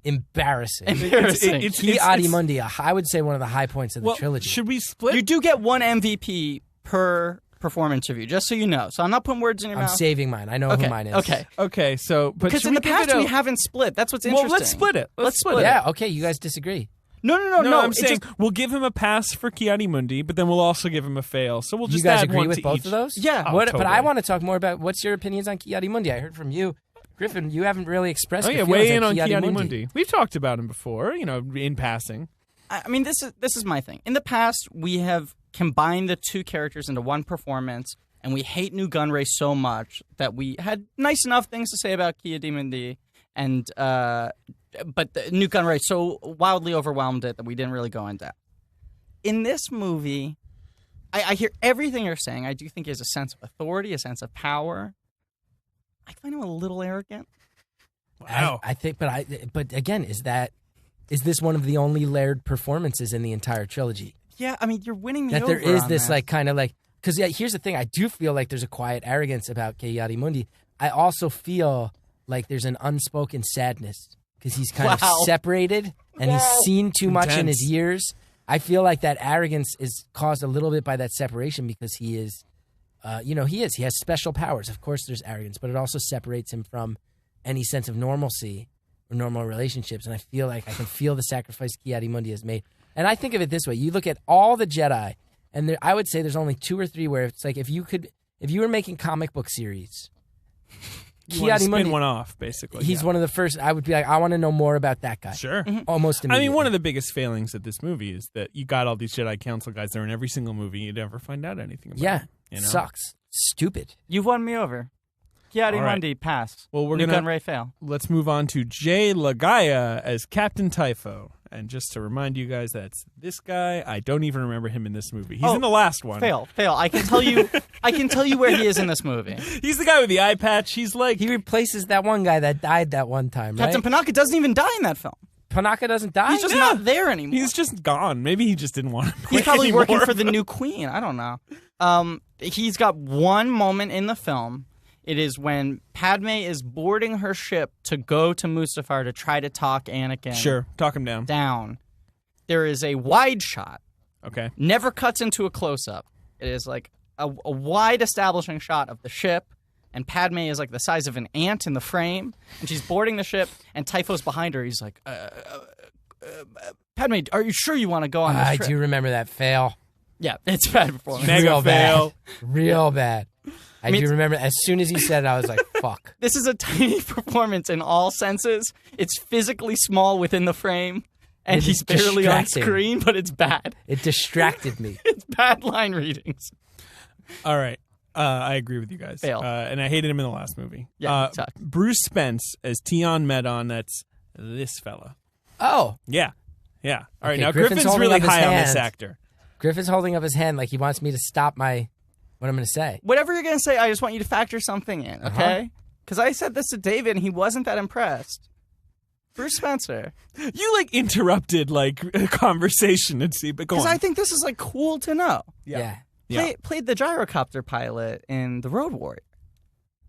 embarrassing. Embarrassing. Ki-Adi-Mundi, I would say one of the high points of the trilogy. Should we split? You do get one MVP per performance review, just so you know. So I'm not putting words in your I'm mouth. saving mine. I know who mine is. Okay, so... Because in the past, we haven't split. That's what's interesting. Well, let's split it. Let's split it. Yeah, okay, you guys disagree. No. I'm saying we'll give him a pass for Ki-Adi-Mundi, but then we'll also give him a fail. So we'll just you guys add agree one with to both each. of those? Yeah. Totally. But I want to talk more about what's your opinions on Ki-Adi-Mundi. I heard from you. Griffin, you haven't really expressed your feelings weigh in on Ki-Adi-Mundi. Ki-Adi-Mundi. We've talked about him before, in passing. I mean, this is my thing. In the past, we have combined the two characters into one performance, and we hate Newt Gunray so much that we had nice enough things to say about Ki-Adi-Mundi, and but Newt Gunray so wildly overwhelmed it that we didn't really go in depth. In this movie, I hear everything you're saying. I do think he has a sense of authority, a sense of power. I find him a little arrogant. Wow. I think, but again, is this one of the only layered performances in the entire trilogy? Yeah, I mean, you're winning me that over there is on this that. like kind of like because here's the thing, I do feel like there's a quiet arrogance about Ki-Adi-Mundi. I also feel like there's an unspoken sadness because he's kind of separated and he's seen too much in his years. I feel like that arrogance is caused a little bit by that separation because he is, he has special powers. Of course, there's arrogance, but it also separates him from any sense of normalcy or normal relationships. And I feel like I can feel the sacrifice Ki-Adi-Mundi has made. And I think of it this way: you look at all the Jedi, and I would say there's only 2 or 3 where it's like if you were making comic book series, Ki-Adi-Mundi, spin one off, basically. He's one of the first. I would be like, I want to know more about that guy. Sure. Almost immediately. I mean, one of the biggest failings of this movie is that you got all these Jedi Council guys there in every single movie. You never find out anything about them. Sucks. Stupid. You've won me over. Ki-Adi-Mundi, pass. Well, we're Newt gonna Gunray, fail. Let's move on to Jay Lagaya as Captain Typho. And just to remind you guys, that's this guy. I don't even remember him in this movie. He's in the last one. Fail. I can tell you. I can tell you where he is in this movie. He's the guy with the eye patch. He's like he replaces that one guy that died that one time. Captain Panaka doesn't even die in that film. Panaka doesn't die. He's just not there anymore. He's just gone. Maybe he just didn't want to play He's probably anymore. working for the new queen. I don't know. He's got one moment in the film. It is when Padme is boarding her ship to go to Mustafar to try to talk Anakin. Sure, talk him down. There is a wide shot. Okay. Never cuts into a close-up. It is like a wide establishing shot of the ship, and Padme is like the size of an ant in the frame, and she's boarding the ship, and Typho's behind her. He's like, Padme, are you sure you want to go on this trip? I do remember that fail. Yeah, it's bad performance. Mega fail. Real bad. I do remember, as soon as he said it, I was like, fuck. This is a tiny performance in all senses. It's physically small within the frame, and he's barely on screen, but it's bad. It distracted me. It's bad line readings. All right. I agree with you guys. Fail. And I hated him in the last movie. Yeah, it sucked. Bruce Spence as Tion Medon. That's this fella. Oh. Yeah. All right, Okay, now Griffin's Griffin's really holding up his high on this hand. actor. Griffin's holding up his hand like he wants me to stop what I'm going to say. Whatever you're going to say, I just want you to factor something in, okay? Because I said this to David, and he wasn't that impressed. Bruce Spencer. You interrupted a conversation and see, but go on. Because I think this is cool to know. Yeah. Played the gyrocopter pilot in The Road Warrior.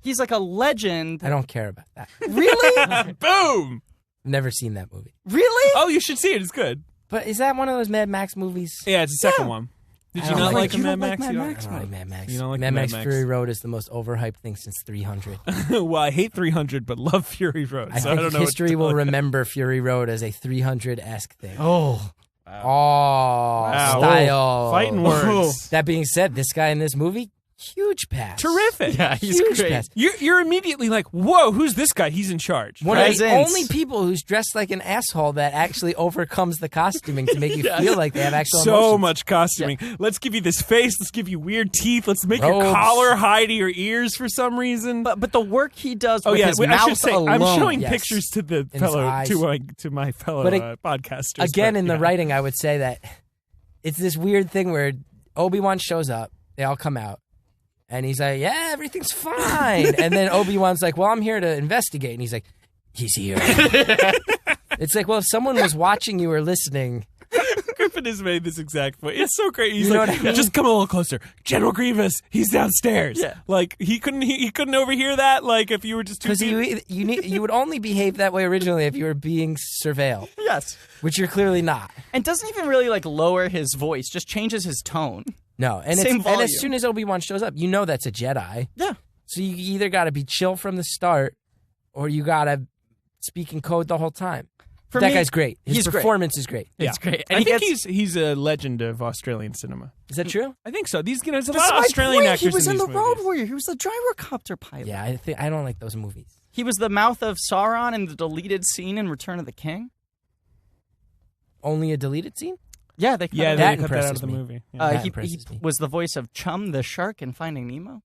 He's a legend. I don't care about that. Really? Boom! Never seen that movie. Really? Oh, you should see it. It's good. But is that one of those Mad Max movies? Yeah, it's the second one. Did I you don't not like like you Mad don't Max? like You Mad don't- Max? I don't like Mad Max. You don't like Mad Mad Max Max? Fury Road is the most overhyped thing since 300. Well, I hate 300, but love Fury Road. I So think I don't know history will remember Fury Road as a 300-esque thing. Oh. Wow. Style. Fighting words. That being said, this guy in this movie, huge pass. Terrific. Yeah, he's Huge great. pass. You're immediately like, whoa, who's this guy? He's in charge. One of the Presence. only people who's dressed like an asshole that actually overcomes the costuming to make you feel like they have actual So emotions. much costuming. Let's give you this face. Let's give you weird teeth. Let's make your Robes. collar hide your ears for some reason. But the work he does Oh with yeah, his I mouth should say alone. I'm showing Yes. pictures to the his fellow eyes. to my fellow But podcasters. Again, but, in the yeah. writing, I would say that it's this weird thing where Obi-Wan shows up, they all come out, and he's like, yeah, everything's fine. And then Obi-Wan's like, well, I'm here to investigate. And he's like, he's here. It's like, well, if someone was watching you or listening, Griffin has made this exact point. It's so great. He's You know like, what I mean? just come a little closer. General Grievous, he's downstairs. Yeah. He couldn't overhear that. If you were just too because you would only behave that way originally if you were being surveilled, Yes. which you're clearly not. And doesn't even really lower his voice, just changes his tone. No, and Same and volume. as soon as Obi-Wan shows up, you know that's a Jedi. Yeah. So you either got to be chill from the start, or you got to speak in code the whole time. For That me, guy's great. His he's great. performance is great. It's great. And I he think gets, he's a legend of Australian cinema. Is that true? I think so. There's a That's lot of my Australian point. actors He was in these The Road movies. Warrior. He was the gyrocopter pilot. Yeah, I don't like those movies. He was the mouth of Sauron in the deleted scene in Return of the King. Only a deleted scene? Yeah, they cut Yeah, it they That out. cut that out of impresses the me. movie. Yeah. That He impresses me. was the voice of Chum the shark in Finding Nemo.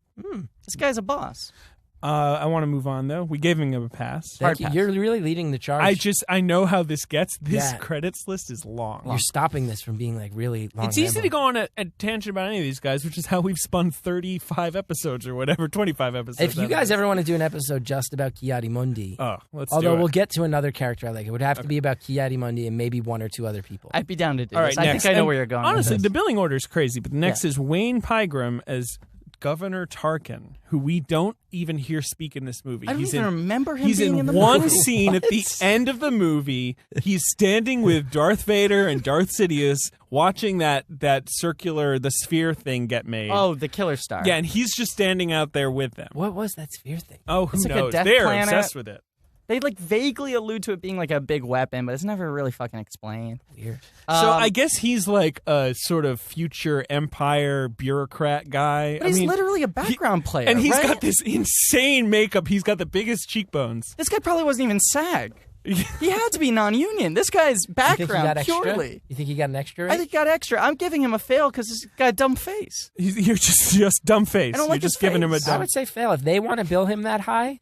This guy's a boss. I want to move on though. We gave him a pass. Thank you. pass. You're really leading the charge. I know how this gets. This Yeah. credits list is long. You're stopping this from being really long. It's easy to rambling. go on a tangent about any of these guys, which is how we've spun 35 episodes or whatever, 25 episodes. If you out of guys this. ever want to do an episode just about Ki-Adi-Mundi, let's although do it. we'll get to another character I like, it would have to be about Ki-Adi-Mundi and maybe one or two other people. I'd be down to do All this. right, I next. think I know And where you're going. Honestly, with the this. billing order is crazy, but the next is Wayne Pygram as Governor Tarkin, who we don't even hear speak in this movie. I don't he's even in, remember him He's being in the one movie. scene at the end of the movie. He's standing with Darth Vader and Darth Sidious watching that circular, the sphere thing get made. Oh, the Killer Star. Yeah, and he's just standing out there with them. What was that sphere thing? Oh, who It's like a knows? death They're planet. obsessed with it. They vaguely allude to it being a big weapon, but it's never really fucking explained. Weird. So I guess he's like a sort of future empire bureaucrat guy. But he's literally a background player, and he's right? got this insane makeup. He's got the biggest cheekbones. This guy probably wasn't even SAG. He had to be non-union. This guy's You think he got background extra? purely. You think he got an extra? I think he got extra. I'm giving him a fail because he's got a dumb face. You're just dumb face. I don't You're like just his giving him a face. I dumb. would say fail. If they want to bill him that high,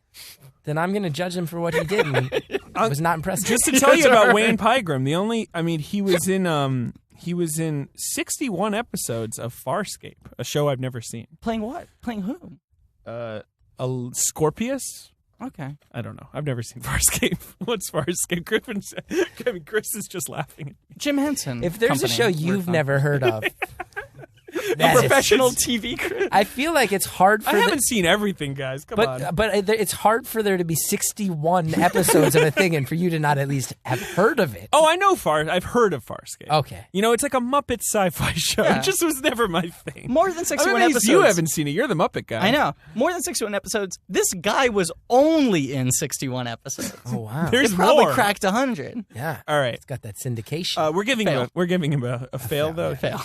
then I'm going to judge him for what he did. And I was not impressed. Just to tell you about Wayne Pygram, he was in 61 episodes of Farscape, a show I've never seen. Playing what? Playing who? A Scorpius? Okay. I don't know. I've never seen Farscape. What's Farscape? Chris is just laughing. Jim Henson. If there's a Company. show Weird you've fun. never heard of, a that is- professional TV crew. I feel like it's hard for I haven't seen everything, guys. Come on. but it's hard for there to be 61 episodes of a thing and for you to not at least have heard of it. Oh, I know I've heard of Farscape. Okay. You know, it's like a Muppet sci-fi show. Yeah. It just was never my thing. More than 61 Amazed episodes. you haven't seen it. You're the Muppet guy. I know. More than 61 episodes. This guy was only in 61 episodes. Oh wow. There's It probably more. cracked 100. Yeah. All right. It's got that syndication. We're giving him a fail though. Fail.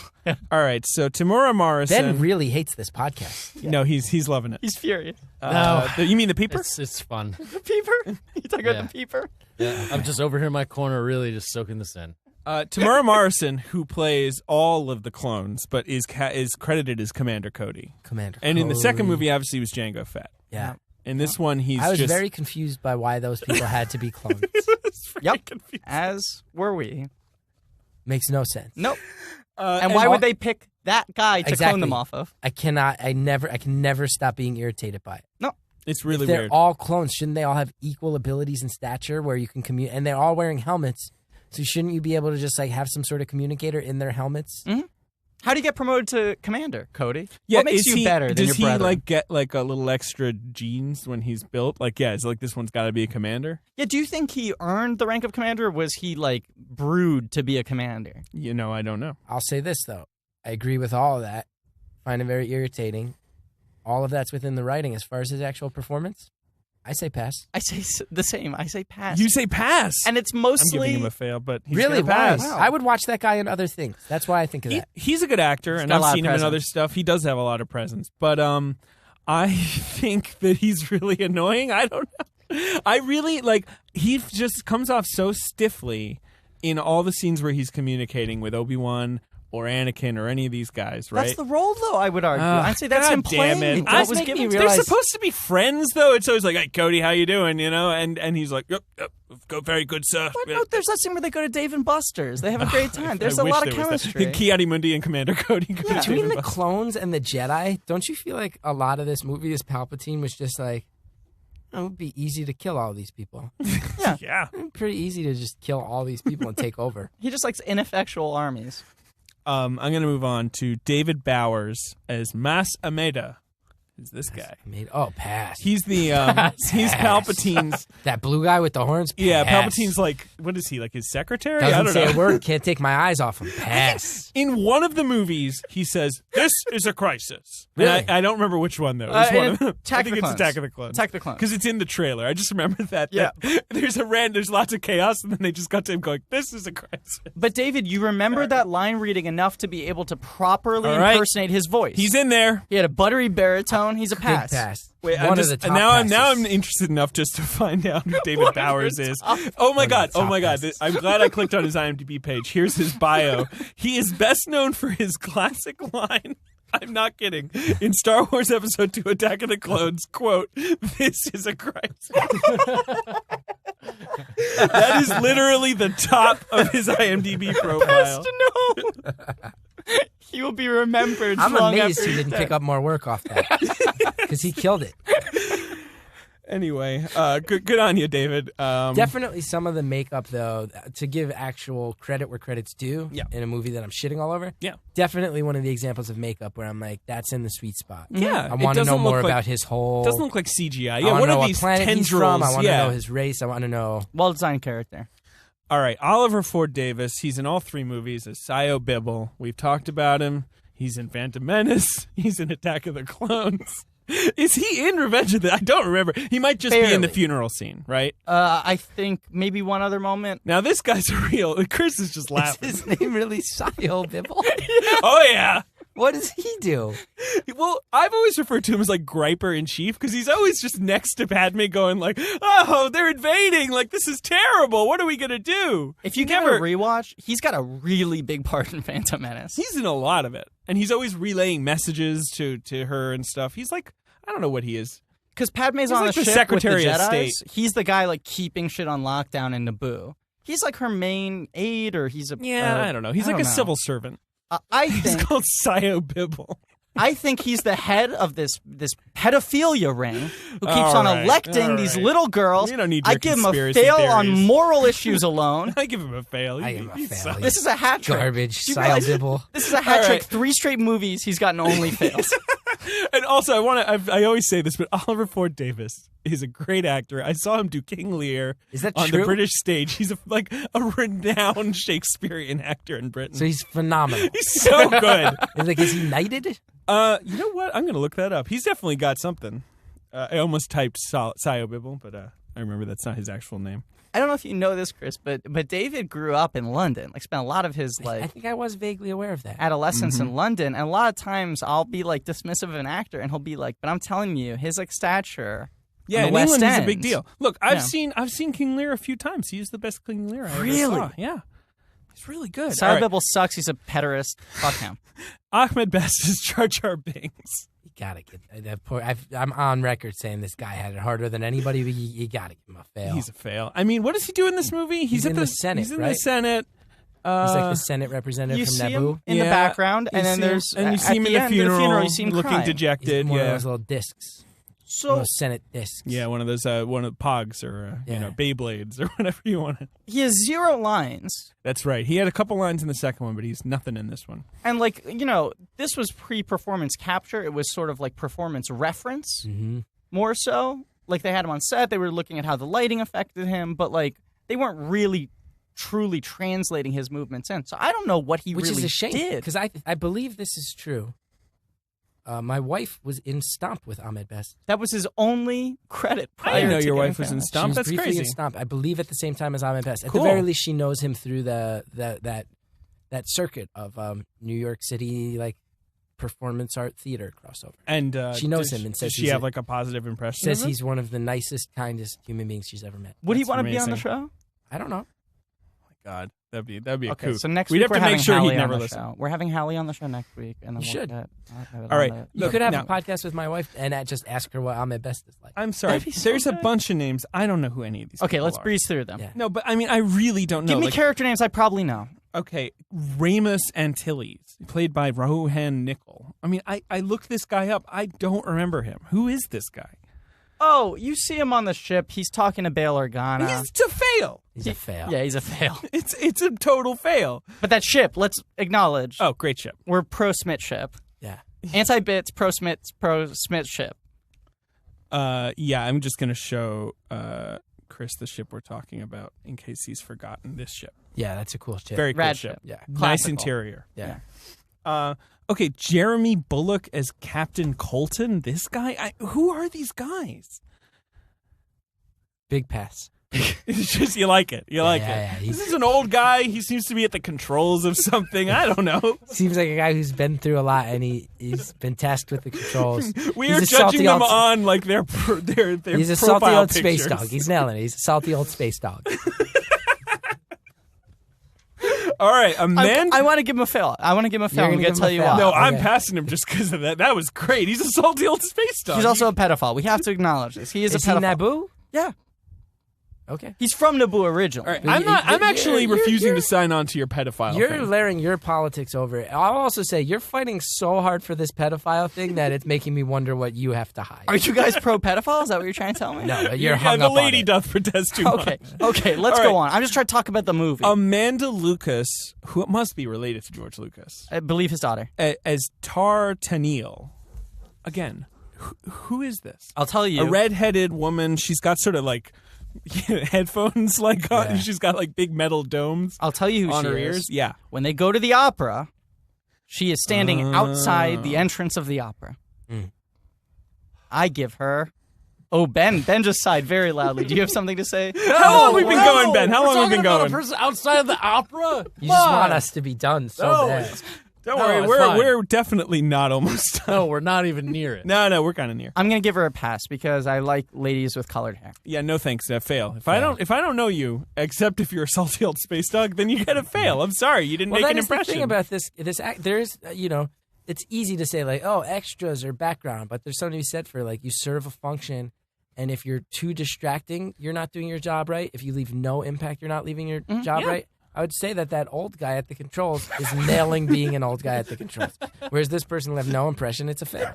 All right. So Tamura Morrison. Ben really hates this podcast. No, he's loving it. He's furious. You mean the peeper? It's fun. The peeper? You talking Yeah. about the peeper? Yeah, I'm just over here in my corner, really just soaking this in. Tamura Morrison, who plays all of the clones, but is credited as Commander Cody. Commander. And in the second Cody. movie, obviously, was Django Fett. Yeah. In this one, he's I was just very confused by why those people had to be clones. it's very confusing. As were we. Makes no sense. Nope. And why would they pick that guy to clone them off of? I can never stop being irritated by it. No. It's really They're weird. all clones. Shouldn't they all have equal abilities and stature where you can communicate? And they're all wearing helmets. So shouldn't you be able to just like have some sort of communicator in their helmets? Mm-hmm. How do you get promoted to commander, Cody? Yeah, what makes you better than your brother? Does he like get like a little extra genes when he's built? Like, yeah, it's like this one's got to be a commander. Yeah, do you think he earned the rank of commander, or was he like brewed to be a commander? You know, I don't know. I'll say this though, I agree with all of that. Find it very irritating. All of that's within the writing. As far as his actual performance, I say pass. I say the same. I say pass. You say pass, and it's mostly I'm giving him a fail, but he's really gonna pass. Wow. I would watch that guy in other things. That's why I think of that. He's a good actor, and I've seen him in other stuff. He does have a lot of presence, but I think that he's really annoying. I don't know. I really like. He just comes off so stiffly in all the scenes where he's communicating with Obi-Wan or Anakin or any of these guys, right? That's the role, though, I would argue. I'd say that's him playing. They're supposed to be friends, though. It's always like, hey, Cody, how you doing? You know, and he's like, yep, go very good, sir. What? No, there's that scene where they go to Dave and Buster's. They have a great time. There's a lot of chemistry. Ki-Adi-Mundi and Commander Cody. Between the clones and the Jedi, don't you feel like a lot of this movie, this Palpatine, was just like, it would be easy to kill all these people. Yeah. Pretty easy to just kill all these people and take over. He just likes ineffectual armies. I'm going to move on to David Bowers as Mas Ameda. Who's this guy? Pass. He's the he's Palpatine's that blue guy with the horns. Pass. Yeah, Palpatine's like, what is he, like his secretary? Doesn't I don't say know. a word. Can't take my eyes off him. Pass. In one of the movies, he says, "This is a crisis." Really? And I don't remember which one though. It's one of them. I think it's Attack of the Clones. Attack of the Clones. Because it's in the trailer. I just remember that. Yeah. There's lots of chaos, and then they just got to him going, "This is a crisis." But David, you remember that line reading enough to be able to properly impersonate his voice. He's in there. He had a buttery baritone. He's a pass. Big pass. Wait, now I'm interested enough just to find out who David Bowers is. Oh my god! I'm glad I clicked on his IMDb page. Here's his bio. He is best known for his classic line. I'm not kidding. In Star Wars Episode 2, Attack of the Clones, quote, "This is a crisis." That is literally the top of his IMDb profile. He will be remembered. I'm amazed he didn't pick up more work off that because he killed it. Anyway, good on you, David. Definitely some of the makeup, though, to give actual credit where credit's due in a movie that I'm shitting all over. Yeah. Definitely one of the examples of makeup where I'm like, that's in the sweet spot. Yeah. I want to know more about his whole... It doesn't look like CGI. Yeah, what are these planet tendrils? He's from. I want to know his race. I want to know... Well-designed character. All right, Oliver Ford Davis. He's in all three movies as Sio Bibble. We've talked about him. He's in Phantom Menace. He's in Attack of the Clones. Is he in Revenge of the... I don't remember. He might just be in the funeral scene, right? I think maybe one other moment. Now, this guy's real. Chris is just laughing. Is his name really Sio Bibble? Oh, yeah. What does he do? Well, I've always referred to him as like Griper in Chief because he's always just next to Padme going like, oh, they're invading. Like, this is terrible. What are we going to do? If you give a rewatch, he's got a really big part in Phantom Menace. He's in a lot of it. And he's always relaying messages to her and stuff. He's like, I don't know what he is. Because Padme's on like the the ship Secretary with the of Jedis. State. He's the guy like keeping shit on lockdown in Naboo. He's like her main aide, or he's a... I don't know. He's like a civil servant. I He's think called Sio Bibble. I think he's the head of this pedophilia ring who keeps on electing these little girls. You don't need I your give him a fail theories. on moral issues alone. I give him a fail. I give him a fail. This is a hat trick. Garbage. You Sio realize Bibble. This is a hat trick. 3 straight movies he's gotten only fails. And also, I always say this, but Oliver Ford Davis is a great actor. I saw him do King Lear on the British stage. He's like a renowned Shakespearean actor in Britain. So he's phenomenal. He's so good. Is he knighted? You know what? I'm going to look that up. He's definitely got something. I almost typed Sio Bibble, but I remember that's not his actual name. I don't know if you know this, Chris, but David grew up in London. Like, spent a lot of his I think I was vaguely aware of that. Adolescence in London, and a lot of times I'll be like dismissive of an actor, and he'll be like, "But I'm telling you, his like stature." Yeah, in West England, End. he's a big deal. Look, I've seen King Lear a few times. He's the best King Lear I ever saw. Yeah, he's really good. Sio Bibble sucks. He's a pederast. Fuck him. Ahmed Best is Jar Jar Binks. He You gotta get that poor. I'm on record saying this guy had it harder than anybody. But you gotta give him a fail. He's a fail. I mean, what does he do in this movie? He's in the Senate, He's in right? the Senate. He's like the Senate representative You from see Naboo. him in the background, and then there's and you see him in the funeral, you see him looking crying. dejected. He's one of Yeah, those little discs. So One of those Senate discs. yeah, one of those Pogs or Beyblades or whatever you want. he has 0 lines. That's right. He had a couple lines in the second one, but he's nothing in this one. And, this was pre-performance capture. It was sort of like performance reference, more so. Like, they had him on set. They were looking at how the lighting affected him, but, they weren't really truly translating his movements in. So I don't know what he Which really is a shame, did. because I believe this is true. My wife was in Stomp with Ahmed Best. That was his only credit prior I didn't know to your getting wife was in famous. Stomp. She was That's briefly crazy. in Stomp, I believe, at the same time as Ahmed Best. At Cool. the very least, she knows him through that circuit of New York City, performance art theater crossover. And she knows him and says does she he's have a- a positive impression? Says of him? he's one of the nicest, kindest human beings she's ever met. Would he That's want to be on the amazing. show? I don't know. God, that'd be a Okay, coup. so next We'd week have we're to make having sure Hallie he'd never on the listen. show. We're having Hallie on the show next week, and then You we'll should. have it All on right. the- You Look, could have now- a podcast with my wife and just ask her what Ahmed Best is like. I'm sorry. That'd be so There's a good. bunch of names. I don't know who any of these. Okay, people let's are. breeze through them. Yeah. No, but I mean, I really don't know. Give me character names I probably know. Okay, Ramus Antilles, played by Rohan Nickel. I mean, I looked this guy up. I don't remember him. Who is this guy? Oh, you see him on the ship. He's talking to Bail Organa. He's to fail. He's a fail. Yeah, he's a fail. It's a total fail. But that ship, let's acknowledge, Oh, great ship. we're pro-Smith ship. Yeah. Anti-bits, pro-Smith ship. Yeah, I'm just gonna show Chris the ship we're talking about in case he's forgotten this ship. Yeah, that's a cool shit. Very cool Rad ship. ship. Yeah. Nice Classical. interior. Yeah. Okay, Jeremy Bullock as Captain Colton. This guy. Who are these guys? Big pass. It's just you like it. You like yeah, it. yeah. This is an old guy. He seems to be at the controls of something. I don't know. Seems like a guy who's been through a lot, and he's been tasked with the controls. We He's are a judging salty them old- on like their He's a salty profile old space pictures. dog. He's nailing it. He's a salty old space dog. All right, Amanda. I want to give him a fail. I'm You're going gonna to give tell him a you fail. why. no, I'm Okay. passing him just because of that. That was great. He's a salty old space dog. He's also a pedophile. We have to acknowledge this. He is Is a he pedophile. Naboo? Yeah. Okay. He's from Naboo originally. All right, I'm actually you're- refusing you're- to sign on to your pedophile You're thing. layering your politics over it. I'll also say you're fighting so hard for this pedophile thing that it's making me wonder what you have to hide. Are you guys pro-pedophile? Is that what you're trying to tell me? No, you're Yeah, hung the up on lady it. doth protest too Okay. much. Okay, let's All go right. on. I'm just trying to talk about the movie. Amanda Lucas, who must be related to George Lucas, I believe his daughter. as Tar Tennille. Again, who is this? I'll tell you. A redheaded woman. She's got sort of like headphones, like on. Yeah. She's got like big metal domes I'll tell you who on she her is. ears. Yeah. When they go to the opera, she is standing outside the entrance of the opera. I give her. Oh, Ben just sighed very loudly. Do you have something to say? How long have we been going, Ben? How long have we been going? A person outside of the opera? You just want us to be done so No, bad. Don't No, worry, it's we're fine. we're definitely not almost done. No, we're not even near it. No, we're kind of near. I'm gonna give her a pass because I like ladies with colored hair. Yeah, no thanks. Fail. If I don't know you, except if you're a salty old space dog, then you gotta fail. I'm sorry, you didn't Well, make that an is the impression. thing about this act. There's, it's easy to say like, oh, extras or background, but there's something to be said for like you serve a function, and if you're too distracting, you're not doing your job right. If you leave no impact, you're not leaving your job right. I would say that old guy at the controls is nailing being an old guy at the controls, whereas this person will have no impression. It's a fail.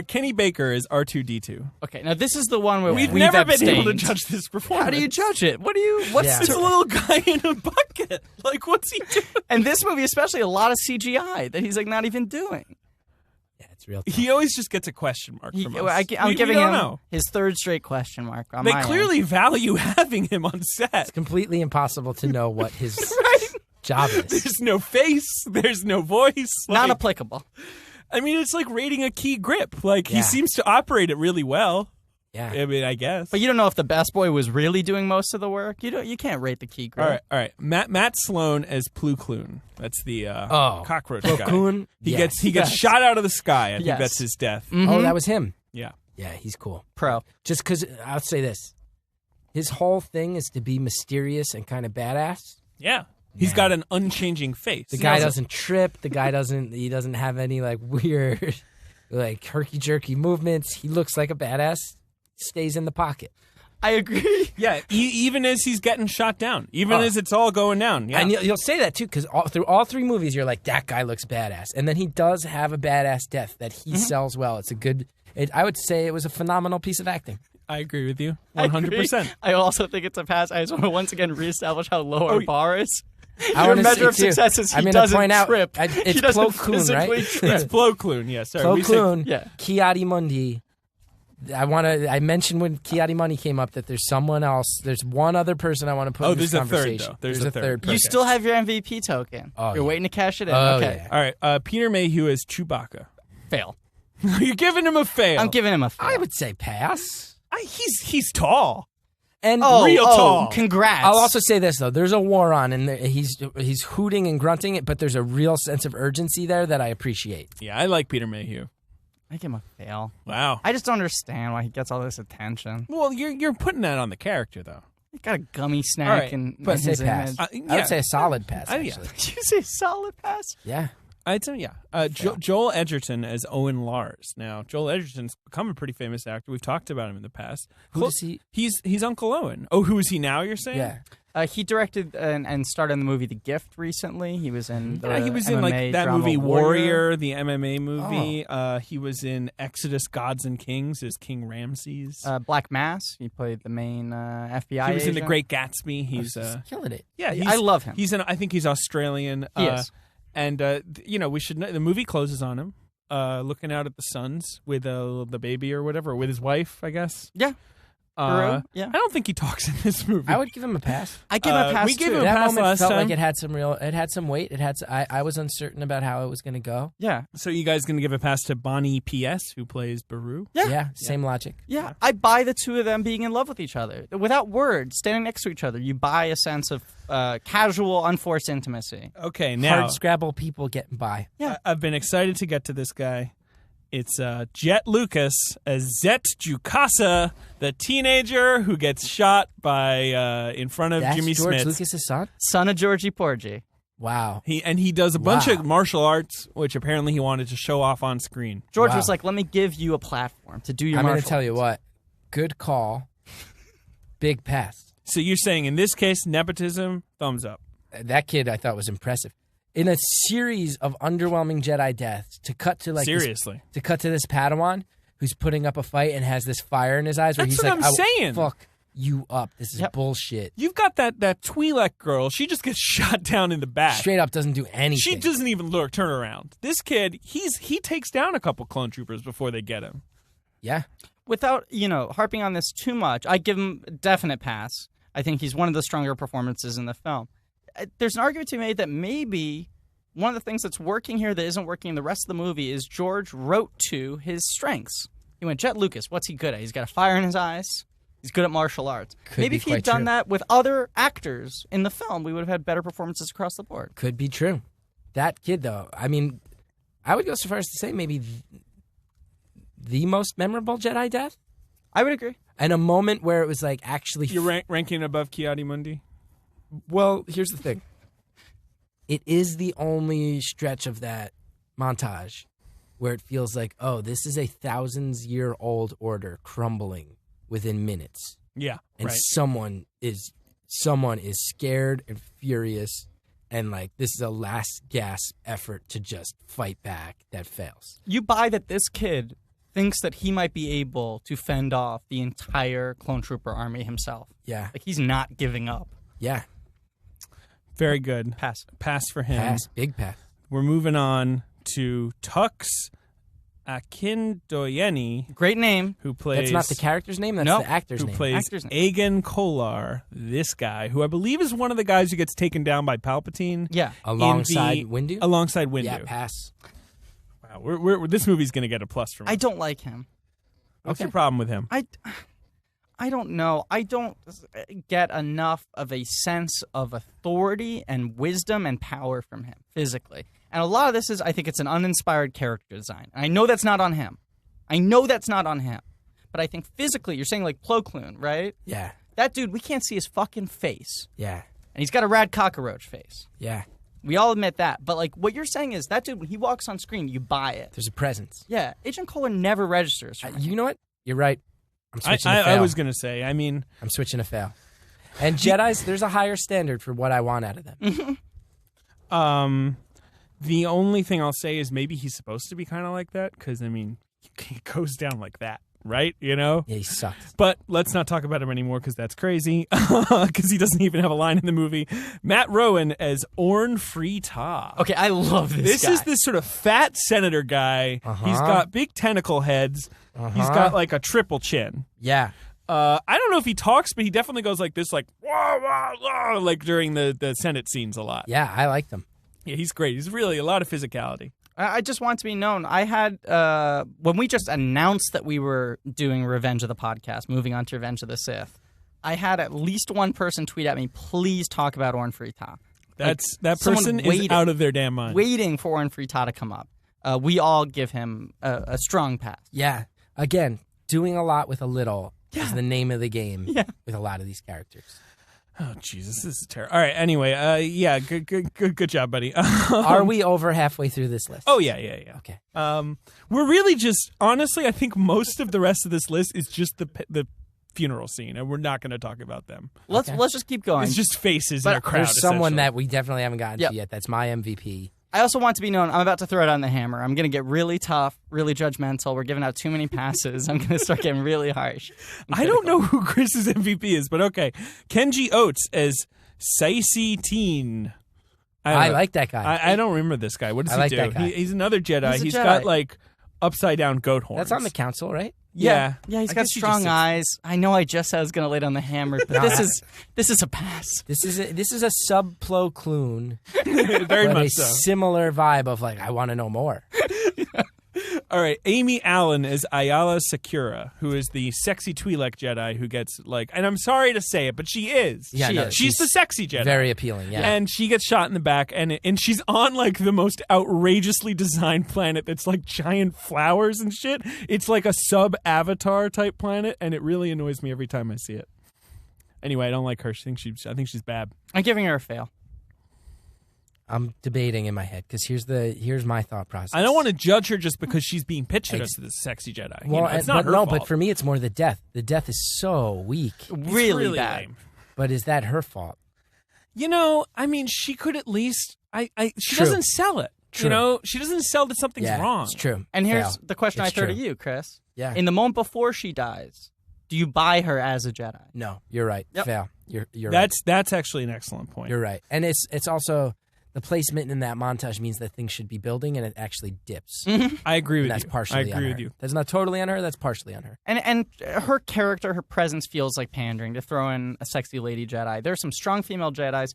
Kenny Baker is R2D2. Okay, now this is the one where We've we've never abstained. been able to judge this performance. How do you judge it? What's Yeah. It's a little guy in a bucket. Like, what's he doing? and this movie especially a lot of CGI that he's like not even doing. Yeah, it's real. Tough. He always just gets a question mark from us. I'm We giving don't him know. his third straight question mark. On They my clearly value having him on set. It's completely impossible to know what his Right. job is. There's no face. There's no voice. Not Like, applicable. I mean, it's like rating a key grip. Like, he Yeah. seems to operate it really well. Yeah. I mean, I guess. But you don't know if the best boy was really doing most of the work. You can't rate the key grip. All right. Matt Sloan as Plu Kloon. That's the cockroach Plo guy. Koon? He Yes. gets shot out of the sky. I think Yes. that's his death. Oh, that was him. Yeah. Yeah, he's cool. Pro. Just because I'll say this, his whole thing is to be mysterious and kind of badass. Yeah. He's got an unchanging face. The guy doesn't trip. The guy doesn't. He doesn't have any like weird. like herky-jerky movements. He looks like a badass. Stays in the pocket. I agree. Yeah, even as he's getting shot down, even as it's all going down. Yeah. And you'll say that, too, because through all 3 movies, you're like, that guy looks badass. And then he does have a badass death that he sells well. It's a good... I would say it was a phenomenal piece of acting. I agree with you 100%. I also think it's a pass. I just want to once again reestablish how low our bar is. Your measure of success is he doesn't trip. It's Plo Koon, right? It's Plo Koon, yes. Yeah, Plo Koon, yeah. Ki-Adi-Mundi. I mentioned when Ki-Adi-Mundi came up that there's someone else. There's one other person I want to put in this conversation. There's a third person. You still have your MVP token. You're waiting to cash it in. Oh, okay. Yeah. All right. Peter Mayhew is Chewbacca. Fail. You're giving him a fail. I'm giving him a fail. I would say pass. He's tall. And real tall. Congrats. I'll also say this though: there's a war on, and he's hooting and grunting it, but there's a real sense of urgency there that I appreciate. Yeah, I like Peter Mayhew. I give him a fail. Wow. I just don't understand why he gets all this attention. Well, you're putting that on the character though. He got a gummy snack right, and But say pass. image. I would say a solid pass. Yeah. Actually, Did you say solid pass? yeah. I'd say yeah. Joel Edgerton as Owen Lars. Now, Joel Edgerton's become a pretty famous actor. We've talked about him in the past. Who does he? He's Uncle Owen. Oh, who is he now? You're saying? Yeah. He directed and starred in the movie The Gift recently. He was in the he was MMA in like that drama movie Warrior, the MMA movie. He was in Exodus: Gods and Kings as King Ramses. Black Mass. He played the main FBI he was in agent. The Great Gatsby. He's killing it. yeah. I love him. He's in. I think he's Australian. He is. And we should know the movie closes on him, looking out at the suns with the baby or whatever, with his wife, I guess. Yeah. Yeah. I don't think he talks in this movie. I would give him a pass. I give him a pass we gave too. him a That pass moment last felt time. like it had some weight. I was uncertain about how it was going to go. Yeah. So you guys going to give a pass to Bonnie P.S., who plays Baru? Yeah. Same logic. Yeah, I buy the two of them being in love with each other. Without words, standing next to each other, you buy a sense of casual, unforced intimacy. Okay, now Hard Scrabble people getting by. Yeah. I've been excited to get to this guy. It's Jet Lucas as Zet Jukasa, the teenager who gets shot by in front of That's Jimmy George Smits. Lucas's son? Son of Georgie Porgy. Wow. He does a bunch Wow. of martial arts, which apparently he wanted to show off on screen. George Wow. was like, let me give you a platform to do your I'm going martial to tell you arts. what. Good call. Big pass. So you're saying in this case, nepotism, thumbs up. That kid I thought was impressive. In a series of underwhelming Jedi deaths, to cut to like Seriously. to cut to this Padawan who's putting up a fight and has this fire in his eyes where That's he's what like, I'm "I will saying. fuck you up. This is Yep. bullshit." You've got that Twi'lek girl. She just gets shot down in the back. Straight up doesn't do anything. She doesn't even turn around. This kid, he takes down a couple clone troopers before they get him. Yeah. Without, harping on this too much, I give him a definite pass. I think he's one of the stronger performances in the film. There's an argument to be made that maybe one of the things that's working here that isn't working in the rest of the movie is George wrote to his strengths. He went, Jet Lucas, what's he good at? He's got a fire in his eyes. He's good at martial arts. Could Maybe be if he quite had done true. that with other actors in the film, we would have had better performances across the board. Could be true. That kid, though, I mean, I would go so far as to say maybe the most memorable Jedi death. I would agree. And a moment where it was like actually... You're ranking above Ki-Adi-Mundi? Well, here's the thing. It is the only stretch of that montage where it feels like, oh, this is a thousands-year-old order crumbling within minutes. Yeah, And right. someone is scared and furious, and like this is a last gasp effort to just fight back that fails. You buy that this kid thinks that he might be able to fend off the entire clone trooper army himself. Yeah. Like, he's not giving up. Yeah. Very good. Pass. Pass for him. Pass. Big pass. We're moving on to Tux Akindoyeni, Great name. who plays... That's not the character's name. That's Nope. the actor's who name. plays Actor's name. Aegon Kolar, this guy, who I believe is one of the guys who gets taken down by Palpatine. Yeah. Alongside Windu? Alongside Windu. Yeah, pass. Wow, this movie's going to get a plus from me. I don't like him. What's your problem with him? I don't know. I don't get enough of a sense of authority and wisdom and power from him physically. And a lot of this is, I think it's an uninspired character design. And I know that's not on him. But I think physically, you're saying like Plo Koon, right? Yeah. That dude, we can't see his fucking face. Yeah. And he's got a rad cockroach face. Yeah. We all admit that. But like what you're saying is that dude, when he walks on screen, you buy it. There's a presence. Yeah, Agent Kohler never registers. You know what? You're right. I'm switching to fail. I was going to say, I mean... I'm switching to fail. And Jedis, there's a higher standard for what I want out of them. The only thing I'll say is maybe he's supposed to be kind of like that, because, I mean, he goes down like that, right? You know? Yeah, he sucks. But let's not talk about him anymore, because that's crazy, because he doesn't even have a line in the movie. Matt Rowan as Orn Free Ta. Okay, I love this guy. This is this sort of fat senator guy. He's got big tentacle heads. He's got, like, a triple chin. Yeah. I don't know if he talks, but he definitely goes like this, like, wah, wah, wah, like during the Senate scenes a lot. Yeah, I like them. Yeah, he's great. He's really a lot of physicality. I just want to be known. I had, when we just announced that we were doing Revenge of the Podcast, moving on to Revenge of the Sith, I had at least one person tweet at me, please talk about Orn Free Ta. That person is out of their damn mind. Waiting for Orn Free Ta to come up. We all give him a strong pass. Yeah. Again, doing a lot with a little is the name of the game with a lot of these characters. Oh, Jesus, this is terrible. All right, anyway, good job, buddy. Are we over halfway through this list? Oh, yeah. Okay. We're really just, honestly, I think most of the rest of this list is just the funeral scene, and we're not going to talk about them. Let's just keep going. It's just faces in a crowd, There's someone that we definitely haven't gotten to yet. That's my MVP. I also want to be known, I'm about to throw it on the hammer. I'm going to get really tough, really judgmental. We're giving out too many passes. I'm going to start getting really harsh. I don't know who Chris's MVP is, but okay. Kenji Oates as Saisi Teen. I like that guy. I don't remember this guy. What does he do? That guy. He's another Jedi. He's a Jedi. Got like upside down goat horns. That's on the council, right? Yeah. Yeah, he's got strong eyes. I know I just said I was going to lay down the hammer, but this is a pass. This is a sub-Plo Kloon. Very much a so. Similar vibe of like, I want to know more. All right, Amy Allen is Ayala Secura, who is the sexy Twi'lek Jedi who gets like, and I'm sorry to say it, but she is. Yeah, she's the sexy Jedi. Very appealing, yeah. And she gets shot in the back, and she's on like the most outrageously designed planet that's like giant flowers and shit. It's like a sub-Avatar type planet, and it really annoys me every time I see it. Anyway, I don't like her. I think she's bad. I'm giving her a fail. I'm debating in my head because here's my thought process. I don't want to judge her just because she's being pitched as the sexy Jedi. Well, it's not her fault. But for me, it's more the death. The death is so weak. Really bad. Lame. But is that her fault? You know, I mean, she could at least. She True. doesn't sell it. True. You know, she doesn't sell that something's wrong. It's true. And here's the question I throw to you, Chris. Yeah. In the moment before she dies, do you buy her as a Jedi? No, you're right. Yep. Fail. You're right. That's actually an excellent point. You're right. And it's also the placement in that montage means that things should be building and it actually dips. I agree with you. That's partially I agree on her. with you. That's not totally on her. That's partially on her. And her character, her presence feels like pandering to throw in a sexy lady Jedi. There's some strong female Jedis.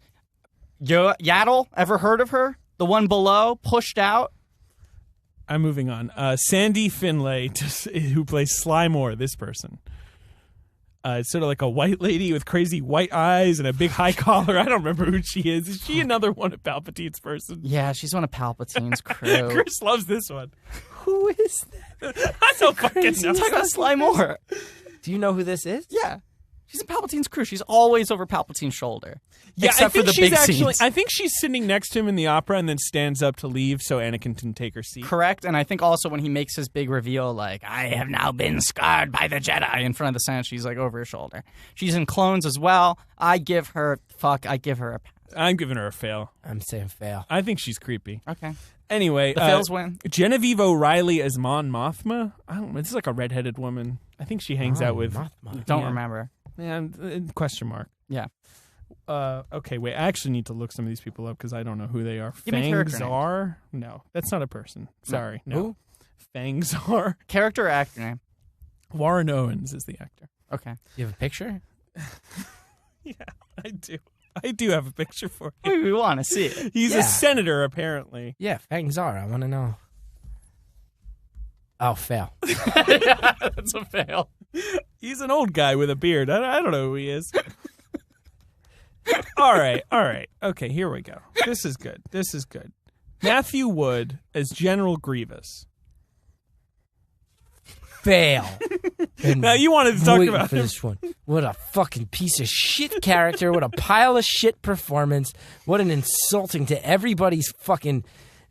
Yaddle, ever heard of her? The one below, pushed out. I'm moving on. Sandy Finlay, who plays Sly Moore, this person. It's sort of like a white lady with crazy white eyes and a big high collar. I don't remember who she is. Is she another one of Palpatine's person? Yeah, she's one of Palpatine's crew. Chris loves this one. Who is that? I don't fucking know. Talk about Sly Moore. Do you know who this is? Yeah. She's in Palpatine's crew. She's always over Palpatine's shoulder. Yeah, except for the big scenes. I think she's sitting next to him in the opera and then stands up to leave so Anakin can take her seat. Correct, and I think also when he makes his big reveal, like, I have now been scarred by the Jedi in front of the Senate, she's like over her shoulder. She's in Clones as well. I give her a pass. I'm giving her a fail. I'm saying fail. I think she's creepy. Okay. Anyway, The fails win. Genevieve O'Reilly as Mon Mothma. I don't know. This is like a redheaded woman. I think she hangs out with. Mothma. Don't remember. Yeah, question mark. Yeah. Okay, wait. I actually need to look some of these people up because I don't know who they are. Give me character Fangzar? No, that's not a person. Sorry. No. Who? Fangzar. Character or actor name? Warren Owens is the actor. Okay. You have a picture? Yeah, I do. I do have a picture for you. We want to see it. He's Yeah. a senator, apparently. Yeah, Fangzar. I want to know. Oh, fail. That's a fail. He's an old guy with a beard. I don't know who he is. All right. Okay, here we go. This is good. Matthew Wood as General Grievous. fail. Now you wanted to talk about for him. this one. What a fucking piece of shit character. What a pile of shit performance. What an insulting to everybody's fucking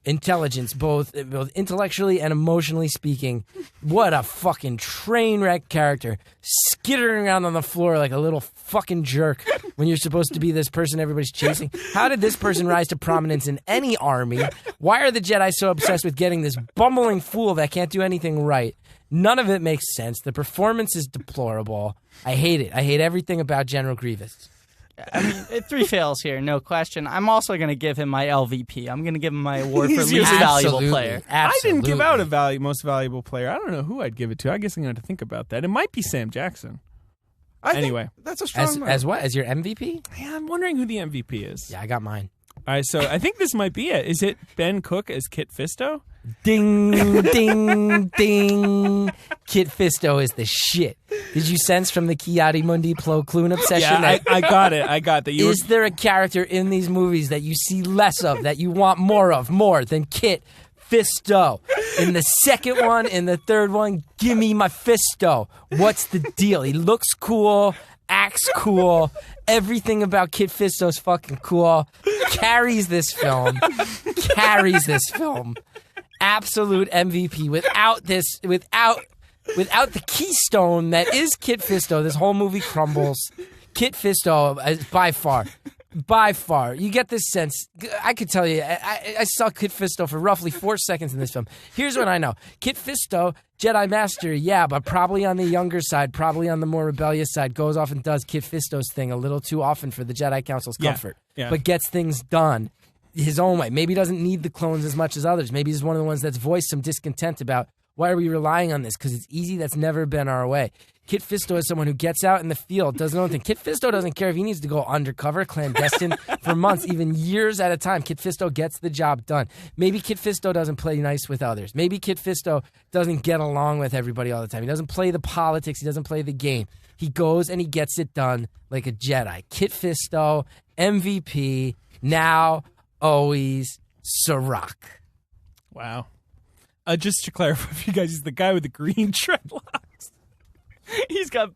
intelligence, both intellectually and emotionally speaking. What a fucking train wreck character, skittering around on the floor like a little fucking jerk when you're supposed to be this person everybody's chasing. How did this person rise to prominence in any army? Why are the Jedi so obsessed with getting this bumbling fool that can't do anything right? None of it makes sense. The performance is deplorable. I hate it. I hate everything about General Grievous. I mean, 3 fails here, no question. I'm also going to give him my LVP. I'm going to give him my award for least valuable player. Absolutely. I didn't give out a most valuable player. I don't know who I'd give it to. I guess I'm going to have to think about that. It might be Sam Jackson. Anyway, that's a strong as what? As your MVP? Yeah, I'm wondering who the MVP is. Yeah, I got mine. All right, so I think this might be it. Is it Ben Cooke as Kit Fisto? Ding, ding, ding. Kit Fisto is the shit. Did you sense from the Ki-Adi-Mundi Plo Koon obsession? Yeah, I got it. I got that. Is there a character in these movies that you see less of, that you want more than Kit Fisto? In the second one, in the third one, give me my Fisto. What's the deal? He looks cool, acts cool. Everything about Kit Fisto's fucking cool. Carries this film. Absolute MVP. Without the keystone that is Kit Fisto, this whole movie crumbles. Kit Fisto is by far. You get this sense. I could tell you, I saw Kit Fisto for roughly 4 seconds in this film. Here's what I know. Kit Fisto, Jedi Master, yeah, but probably on the younger side, probably on the more rebellious side, goes off and does Kit Fisto's thing a little too often for the Jedi Council's comfort. Yeah. But gets things done his own way. Maybe he doesn't need the clones as much as others. Maybe he's one of the ones that's voiced some discontent about why are we relying on this? Because it's easy. That's never been our way. Kit Fisto is someone who gets out in the field, does his own thing. Kit Fisto doesn't care if he needs to go undercover, clandestine for months, even years at a time. Kit Fisto gets the job done. Maybe Kit Fisto doesn't play nice with others. Maybe Kit Fisto doesn't get along with everybody all the time. He doesn't play the politics. He doesn't play the game. He goes and he gets it done like a Jedi. Kit Fisto, MVP, now, always, Sirach. Wow. Just to clarify for you guys, he's the guy with the green dreadlocks. He's got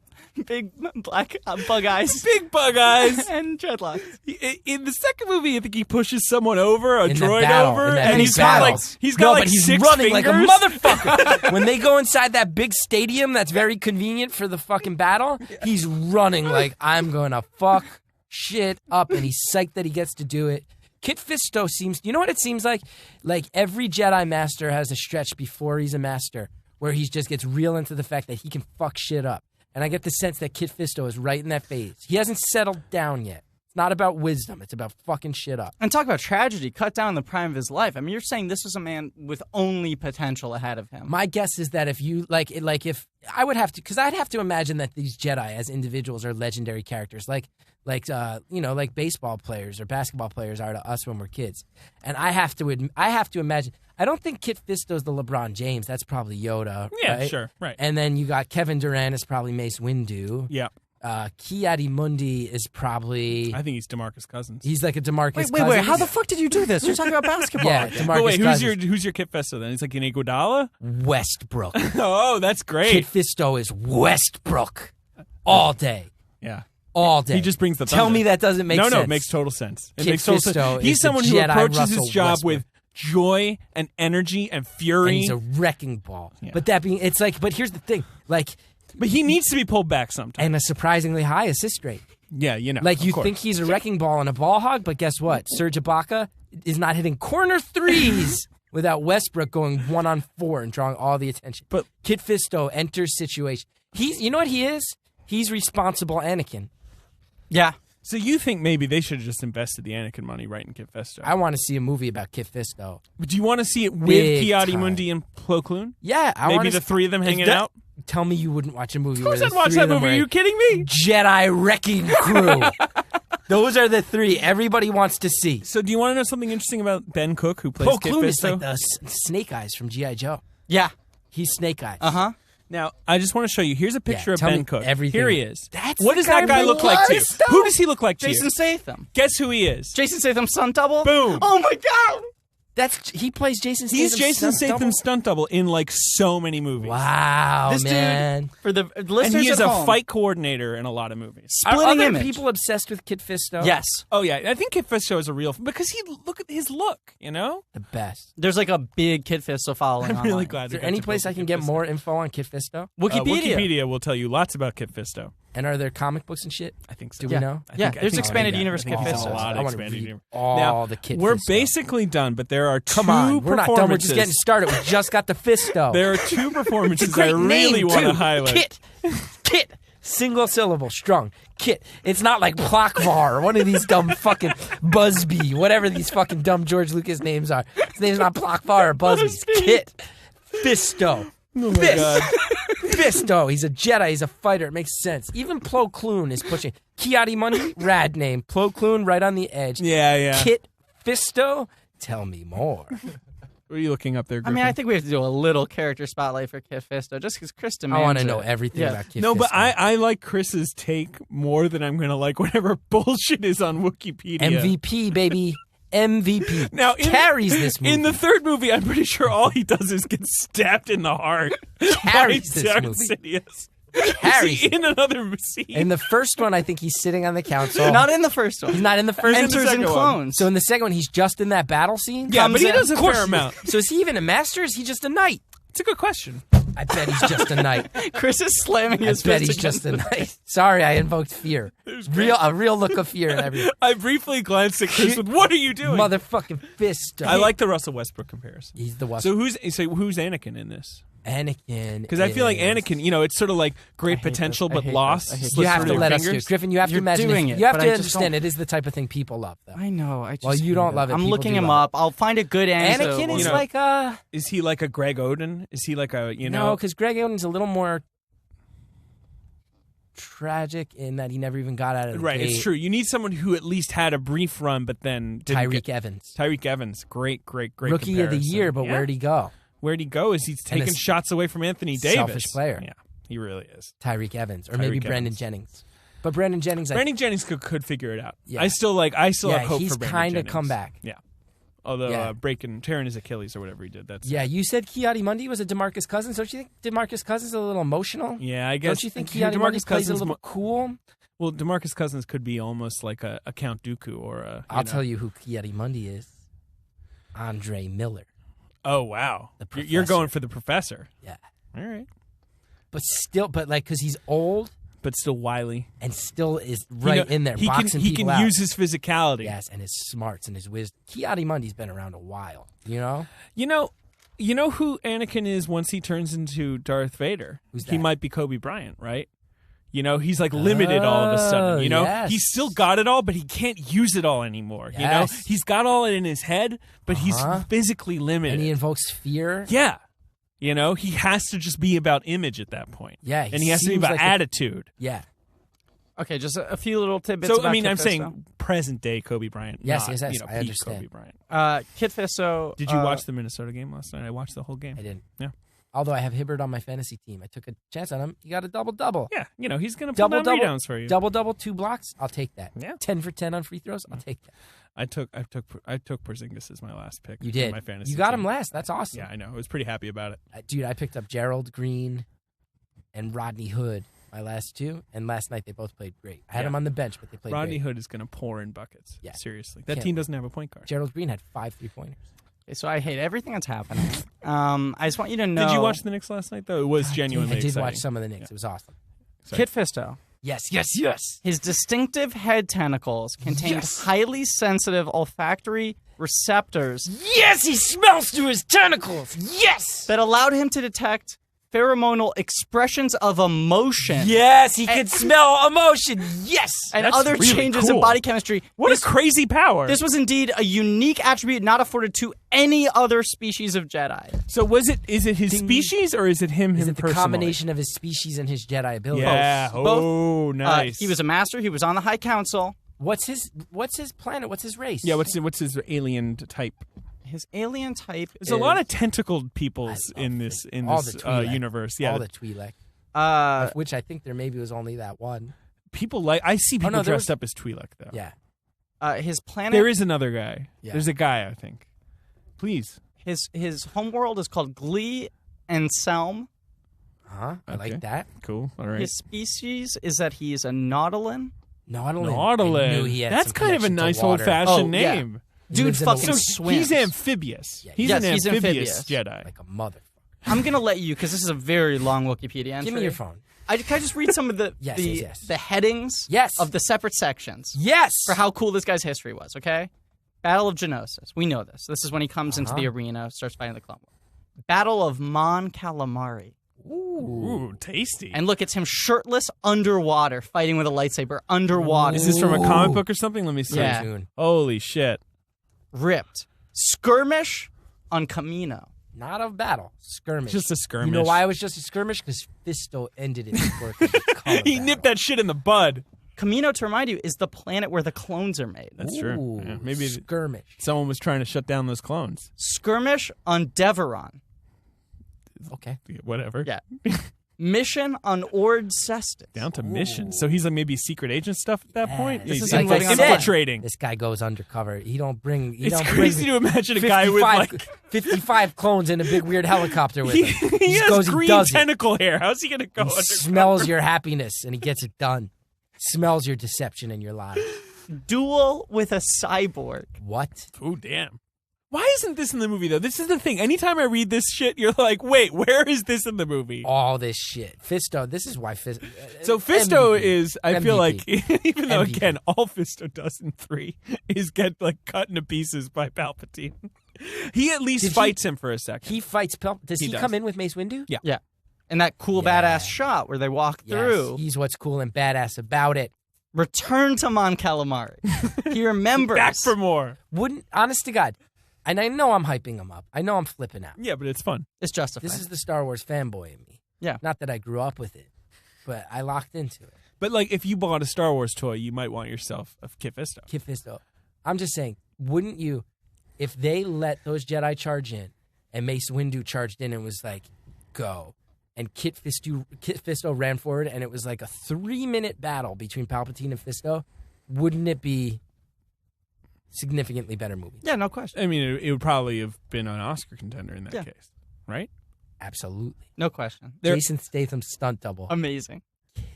big black bug eyes. Big bug eyes. And dreadlocks. In the second movie, I think he pushes someone over, a In droid that battle, over, in that and big he's got battle. like he's 6 running fingers. like a motherfucker. When they go inside that big stadium that's very convenient for the fucking battle, he's running like, I'm gonna fuck shit up, and he's psyched that he gets to do it. Kit Fisto seems, you know what it seems like? Like every Jedi Master has a stretch before he's a master where he just gets real into the fact that he can fuck shit up. And I get the sense that Kit Fisto is right in that phase. He hasn't settled down yet. It's not about wisdom. It's about fucking shit up. And talk about tragedy, cut down the prime of his life. I mean, you're saying this was a man with only potential ahead of him. My guess is that if you, if I would have to, because I'd have to imagine that these Jedi as individuals are legendary characters, like baseball players or basketball players are to us when we're kids. And I have to imagine. I don't think Kit Fisto's the LeBron James. That's probably Yoda. Yeah, right? sure, right. And then you got Kevin Durant is probably Mace Windu. Yeah. Ki-Adi-Mundi is probably. I think he's DeMarcus Cousins. He's like a DeMarcus Cousins. Wait, how the fuck did you do this? You're talking about basketball. Yeah, again. DeMarcus But wait, Cousins. who's your Kit Fisto then? He's like an Iguodala? Westbrook. Oh, that's great. Kit Fisto is Westbrook all day. Yeah. All day. He just brings the Tell thunder. me that doesn't make sense. No, it makes total sense. It Kit makes total Fisto sense. He's is the someone who Jedi approaches Russell his job Westbrook. with joy and energy and fury. And he's a wrecking ball. Yeah. But that being, it's like, but here's the thing, like, But he needs to be pulled back sometimes. and a surprisingly high assist rate. Yeah, you know. Like, of you course. think he's a wrecking ball and a ball hog, but guess what? Serge Ibaka is not hitting corner threes without Westbrook going 1-on-4 and drawing all the attention. But Kit Fisto enters situation. You know what he is? He's responsible Anakin. Yeah. So you think maybe they should have just invested the Anakin money right in Kit Fisto? I want to see a movie about Kit Fisto. But do you want to see it with Big Ki-Adi-Mundi and Plo Koon? Yeah, I Maybe want the three of them hanging out? Tell me you wouldn't watch a movie Of course where I'd the watch three that of them movie. were Are you kidding me? Jedi Wrecking Crew. Those are the three everybody wants to see. So do you want to know something interesting about Ben Cooke, who plays Plo Kit Koon Fisto? is like the Snake Eyes from G.I. Joe. Yeah. He's Snake Eyes. Uh-huh. Now, I just want to show you. Here's a picture of tell Ben me Cooke. everything. Here he is. That's what the does that guy guy from look like to you? Yellowstone. Who does he look like to Jason you? Statham. Guess who he is? Jason Statham's stunt double? Boom. Oh my god! He plays Jason Statham. He's Jason Statham's stunt double in like so many movies. Wow, This man. dude, for the listeners And he is at a home, fight coordinator in a lot of movies. Are splitting other image. people obsessed with Kit Fisto? Yes. Oh yeah, I think Kit Fisto is a real because look at his look. You know, The best. There's like a big Kit Fisto following I'm really online. glad. Is there any place I can get more info on Kit Fisto? Wikipedia. Wikipedia will tell you lots about Kit Fisto. And are there comic books and shit? I think so. Do we know? Yeah, there's expanded universe I think Kit he's in Fisto. a lot I of want to expanded read universe. all Now, the Kit we're Fisto. basically done, but there are Come on, we're not done. We're just getting performances. started. We just got the Fisto. There are two performances I Great really name, want to too. highlight. Kit. Single syllable, strong. Kit. It's not like Plakvar or one of these dumb fucking Busby, whatever these fucking dumb George Lucas names are. His name's not Plakvar or Busby. It's Kit Fisto. Oh my god. Fisto. He's a Jedi. He's a fighter. It makes sense. Even Plo Koon is pushing. Ki-Adi-Mundi, rad name. Plo Koon, right on the edge. Yeah. Kit Fisto, tell me more. What are you looking up there, I Griffin? mean, I think we have to do a little character spotlight for Kit Fisto, just because Chris demands I want to it. know everything Yeah. about Kit No, Fisto. but I like Chris's take more than I'm going to like whatever bullshit is on Wikipedia. MVP, baby. MVP. Now, carries this movie. In the third movie, I'm pretty sure all he does is get stabbed in the heart. Carries by this Darth movie. Sidious. Carries Is he in another scene? In the first one, I think he's sitting on the council. Not in the first one. He's not in the first Enters second and one. clones. So in the second one, he's just in that battle scene? Yeah, but he Comes does in- a Of course fair he- amount. So is he even a master or is he just a knight? It's a good question. I bet he's just a knight. Chris is slamming I his bet fist he's just against a knight. Sorry, I invoked fear. A real look of fear in everything. I briefly glanced at Chris with, what are you doing? Motherfucking Fisto. I like the Russell Westbrook comparison. He's the West. So who's Anakin in this? Anakin. Because I feel like is- Anakin, it's sort of like great potential this. I but hate lost. this. I hate Slips You have through to your let us do fingers. it. Griffin, you have You're to imagine doing it. it, You have but to I just understand don't- it is the type of thing people love, though. I know. I just Well, you don't hate love it. I'm People looking do him love up. I'll find a good answer. Anakin is know- like a... Is he like a Greg Oden? Is he like a, No, because Greg Oden's a little more tragic in that he never even got out of the Right, gate. it's true. You need someone who at least had a brief run, but then didn't Tyreek get- Evans. Tyreek Evans, great Rookie comparison. of the year, but Yeah. where'd he go? Where'd he go? Is he's taking a shots away from Anthony Davis? selfish player. Yeah, he really is. Tyreek Evans. Or maybe Tyreek Brandon Evans. Jennings. But Brandon Jennings, Brandon Jennings could figure it out. Yeah. I still have hope he's for Brandon kind of Jennings. come back. Yeah. Although Yeah. tearing his Achilles or whatever he did. That's Yeah, you said Ki-Adi-Mundi was a DeMarcus Cousins. Don't you think DeMarcus Cousins is a little emotional? Yeah, I guess. Don't you think Ki-Adi-Mundi plays a little cool? Well, DeMarcus Cousins could be almost like a Count Dooku or a. I'll tell you who Ki-Adi-Mundi is. Andre Miller. Oh wow, The you're professor. going for the professor. Yeah. All right, But because he's old but still wily. and still is right in there He boxing can people out. use his physicality. Yes, and his smarts and his wisdom. Ki-Adi-Mundi's been around a while, you know? You know who Anakin is once he turns into Darth Vader? Who's He that? might be Kobe Bryant, right? He's like limited all of a sudden. yes. He's still got it all, but he can't use it all anymore. Yes. He's got all it in his head, but he's physically limited. And he invokes fear. Yeah. He has to just be about image at that point. Yeah, And he has to be seems about like attitude. Yeah. Okay, just a few little tidbits. So, about I mean, Kit I'm Fisto. saying present day Kobe Bryant. Yes, not, yes, peak I understand. Kobe Bryant. Kit Fisto. Did you watch the Minnesota game last night? I watched the whole game. I didn't. Yeah. Although I have Hibbert on my fantasy team. I took a chance on him. He got a double-double. Yeah, he's going to pull down rebounds for you. Double-double, 2 blocks. I'll take that. Yeah. 10 for 10 on free throws. I'll take that. I took Porzingis as my last pick. You for did. my fantasy You got team. him last. That's awesome. Yeah, I know. I was pretty happy about it. Dude, I picked up Gerald Green and Rodney Hood, my last 2, and last night they both played great. I had Yeah. them on the bench, but they played Rodney great. Hood is going to pour in buckets. Yeah. Seriously. That Can't team wait. doesn't have a point guard. Gerald Green had 5 3-pointers. Okay, so I hate everything that's happening. I just want you to know. Did you watch the Knicks last night, though? It was genuinely I did exciting. watch some of the Knicks. It was awesome. Kit Fisto? Yes, yes, yes. His distinctive head tentacles contained Yes. highly sensitive olfactory receptors Yes, he smells through his tentacles. Yes. that allowed him to detect pheromonal expressions of emotion Yes, he could smell emotion. Yes. and That's other really changes in cool. body chemistry. What this, a crazy power. this was indeed a unique attribute not afforded to any other species of Jedi. So is it his species or is it him Is it the personally? combination of his species and his Jedi ability? Yeah. Both. Oh, nice. He was a master. He was on the High Council. What's his planet? What's his race? Yeah, what's his alien type? His alien type There's is a lot of tentacled peoples I love in this all the Twi'lek. universe. Yeah, all the Twi'lek. uh, Which I think there maybe was only that one. people I see people no, there dressed was- up as Twi'lek though. Yeah. his planet. There is another guy. Yeah. There's a guy I think. please. His homeworld is called Glee and Selm. I Okay. like that. Cool. All right. His species is that he is a nautilin. Nautilin. I knew he had That's some kind of a connection to nice water. old-fashioned Oh, yeah. name. Dude lives in the fucking water. swims. He's amphibious. Yeah, He's yes, an he's amphibious amphibious. Jedi. Like a motherfucker. I'm going to let you, because this is a very long Wikipedia entry. Give me your phone. Can I just read some of the Yes. the headings Yes. of the separate sections Yes. for how cool this guy's history was, okay? Battle of Geonosis. We know this. This is when he comes into the arena, starts fighting the Clone Wars. Battle of Mon Calamari. Ooh, tasty. And look, it's him shirtless underwater, fighting with a lightsaber underwater. Is this from a comic book or something? Let me see. Yeah. Soon. Holy shit. Ripped. Skirmish on Camino. Not a battle. Skirmish. Just a skirmish. You know why it was just a skirmish? Because Fisto ended it before it could become a He battle. nipped that shit in the bud. Camino, to remind you, is the planet where the clones are made. That's true. Ooh, Yeah, maybe skirmish. someone was trying to shut down those clones. Skirmish on Deveron. Okay. Whatever. Yeah. Mission on Ord Cestus. Down to missions. So he's like maybe secret agent stuff at that point? This He's is like like I said, infiltrating. This guy goes undercover. He don't bring. It's crazy to imagine a guy with like 55 clones in a big weird helicopter with he, him. he just has goes, green he does it. tentacle hair. How's he gonna go He undercover? smells your happiness and he gets it done. Smells your deception and your lies. Duel with a cyborg. What? Oh damn. Why isn't this in the movie though? This is the thing. Anytime I read this shit, you're like, wait, where is this in the movie? All this shit. Fisto. This is why Fisto. So Fisto MVP. is, I feel like, even though MVP. again, all Fisto does in 3 is get like cut into pieces by Palpatine. He at least fights him for a second. He fights. Does he does. come in with Mace Windu? Yeah. Yeah. And that cool Yeah. badass shot where they walk Yes, through. he's what's cool and badass about it. Return to Mon Calamari. He remembers. Back for more. Wouldn't, honest to God, and I know I'm hyping him up. I know I'm flipping out. Yeah, but it's fun. It's justified. This is the Star Wars fanboy in me. Yeah. Not that I grew up with it, but I locked into it. But like, if you bought a Star Wars toy, you might want yourself a Kit Fisto. Kit Fisto. I'm just saying, wouldn't you, if they let those Jedi charge in and Mace Windu charged in and was like, go, and Kit Fisto ran forward and it was like a 3-minute battle between Palpatine and Fisto, wouldn't it be significantly better movie? Yeah, no question. I mean, it would probably have been an Oscar contender in that Yeah. case, right? Absolutely. No question. Jason Statham's stunt double Amazing.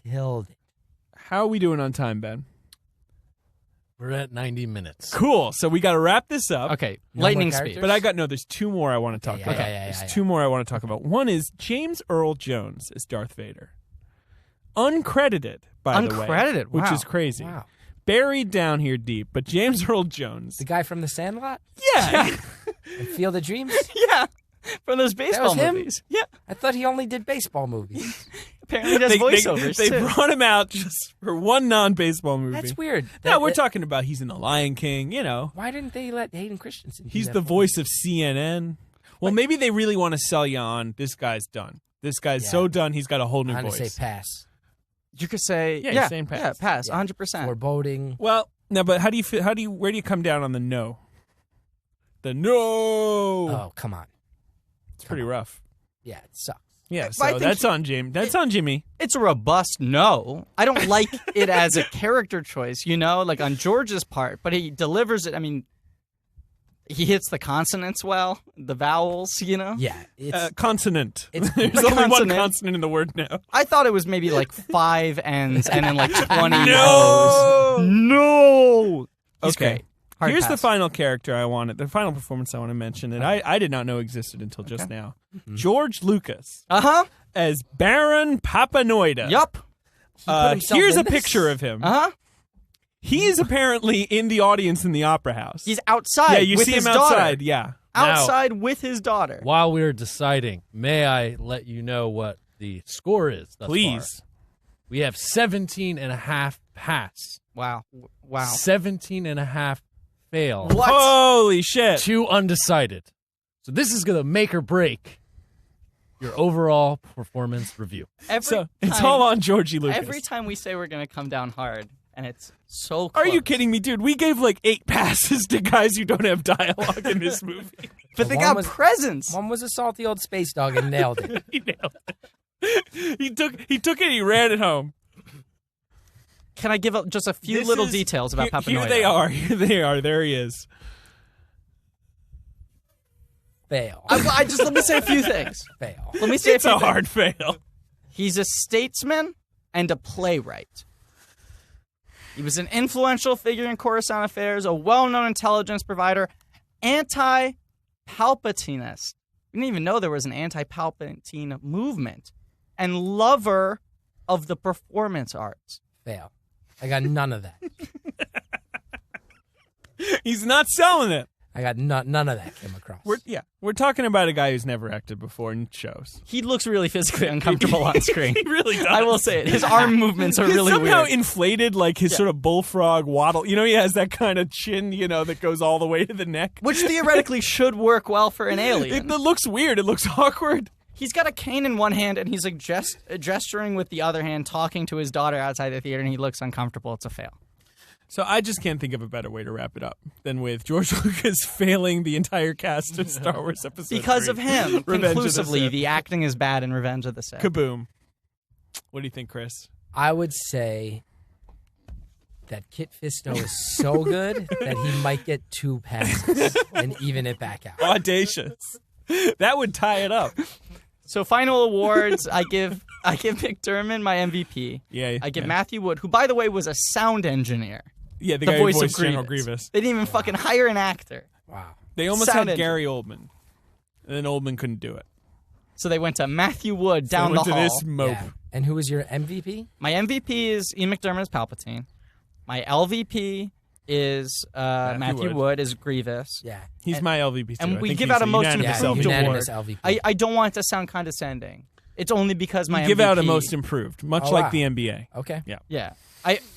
killed it. How are we doing on time, Ben? We're at 90 minutes. Cool. So we got to wrap this up. Okay, No lightning more speed. characters? But there's 2 more I want to talk Yeah, about. yeah, There's yeah. 2 more I want to talk about. One is James Earl Jones as Darth Vader. Uncredited, by the way. Uncredited? Which Wow. is crazy. Wow. Buried down here deep. But James Earl Jones. The guy from The Sandlot Yeah. and Field of Dreams? Yeah, from those baseball him? movies. Yeah, I thought he only did baseball movies. apparently he does voiceovers they too. brought him out just for one non-baseball movie. That's weird. No, we're talking about he's in The Lion King, Why didn't they let Hayden Christensen do He's that the for voice of CNN. Well, maybe they really want to sell you on this guy's done. This guy's Yeah. so done, he's got a whole new I'm going voice. to say pass. You could say, Yeah, yeah, you're saying pass. Yeah, pass, Yeah. 100%. Foreboding. Well, no, but where do you come down on the no? The no. Oh, come on. It's pretty rough. Yeah, it sucks. Yeah, I so think that's on Jim. That's on Jimmy. It's a robust no. I don't like it as a character choice, like on George's part, but he delivers it. I mean, he hits the consonants well, the vowels, Yeah, it's Consonant. It's- There's The only one consonant. consonant in the word now. I thought it was maybe like 5 N's and then like 20 O's. No. He's Okay. great. Hard Here's the pass. final character I wanted, the final performance I want to mention that I did not know existed until just now. George Lucas Uh-huh. as Baron Papanoida. Yup. himself Here's in a this? picture of him. Uh-huh. He is apparently in the audience in the Opera House. He's outside yeah, you with see his him daughter. outside. Yeah. Outside with his daughter. While we were deciding, may I let you know what the score is thus Please. far? We have 17 and a half pass. Wow. Wow. 17 and a half fail. What? Holy shit. 2 undecided. So this is going to make or break your overall performance review. Every So it's time- all on Georgie Lucas. Every time we say we're going to come down hard, and it's so Are close. you kidding me, dude? We gave like 8 passes to guys who don't have dialogue in this movie. But they One got was- presence. One was a salty old space dog and nailed it. He nailed it. He took it. He ran it home. Can I give just a few This little is- details about Papanoida? Here they are. Here they are. There he is. Fail. Let me say a few things. Fail. Let me say It's a hard fail. He's a statesman and a playwright. He was an influential figure in Coruscant affairs, a well-known intelligence provider, anti-Palpatinist. We didn't even know there was an anti-Palpatine movement, and lover of the performance arts. Fail. I got none of that. He's not selling it. I got none of that came across. We're talking about a guy who's never acted before in shows. He looks really physically uncomfortable on screen. He really does. I will say it. His arm movements are He's really somehow weird. inflated, like his sort of bullfrog waddle. You know, he has that kind of chin, that goes all the way to the neck. Which theoretically should work well for an alien. It looks weird. It looks awkward. He's got a cane in one hand, and he's like gesturing with the other hand, talking to his daughter outside the theater, and he looks uncomfortable. It's a fail. So I just can't think of a better way to wrap it up than with George Lucas failing the entire cast of Star Wars Episode Because 3. of him, Revenge of the conclusively, Sith. the acting is bad in Revenge of the Sith. Kaboom. What do you think, Chris? I would say that Kit Fisto is so good that he might get 2 passes and even it back out. Audacious. That would tie it up. So final awards, I give McDermott my MVP. Yeah. I give Matthew Wood, who by the way was a sound engineer. Yeah, the The guy who voice of voiced General Grievous. Grievous. They didn't even fucking hire an actor. Wow. They almost Sound had engineer. Gary Oldman. And then Oldman couldn't do it. So they went to Matthew Wood down so the they went hall. to this mope. Yeah. And who was your MVP? My MVP is Ian McDermott as Palpatine. My LVP is Matthew Wood as Grievous. Yeah. He's my LVP too. And I we think give he's out a most unanimous improved LVP. unanimous award. LVP. I don't want it to sound condescending. It's only because my You MVP... give out a most improved, much Oh, like wow. the NBA. Okay. Yeah.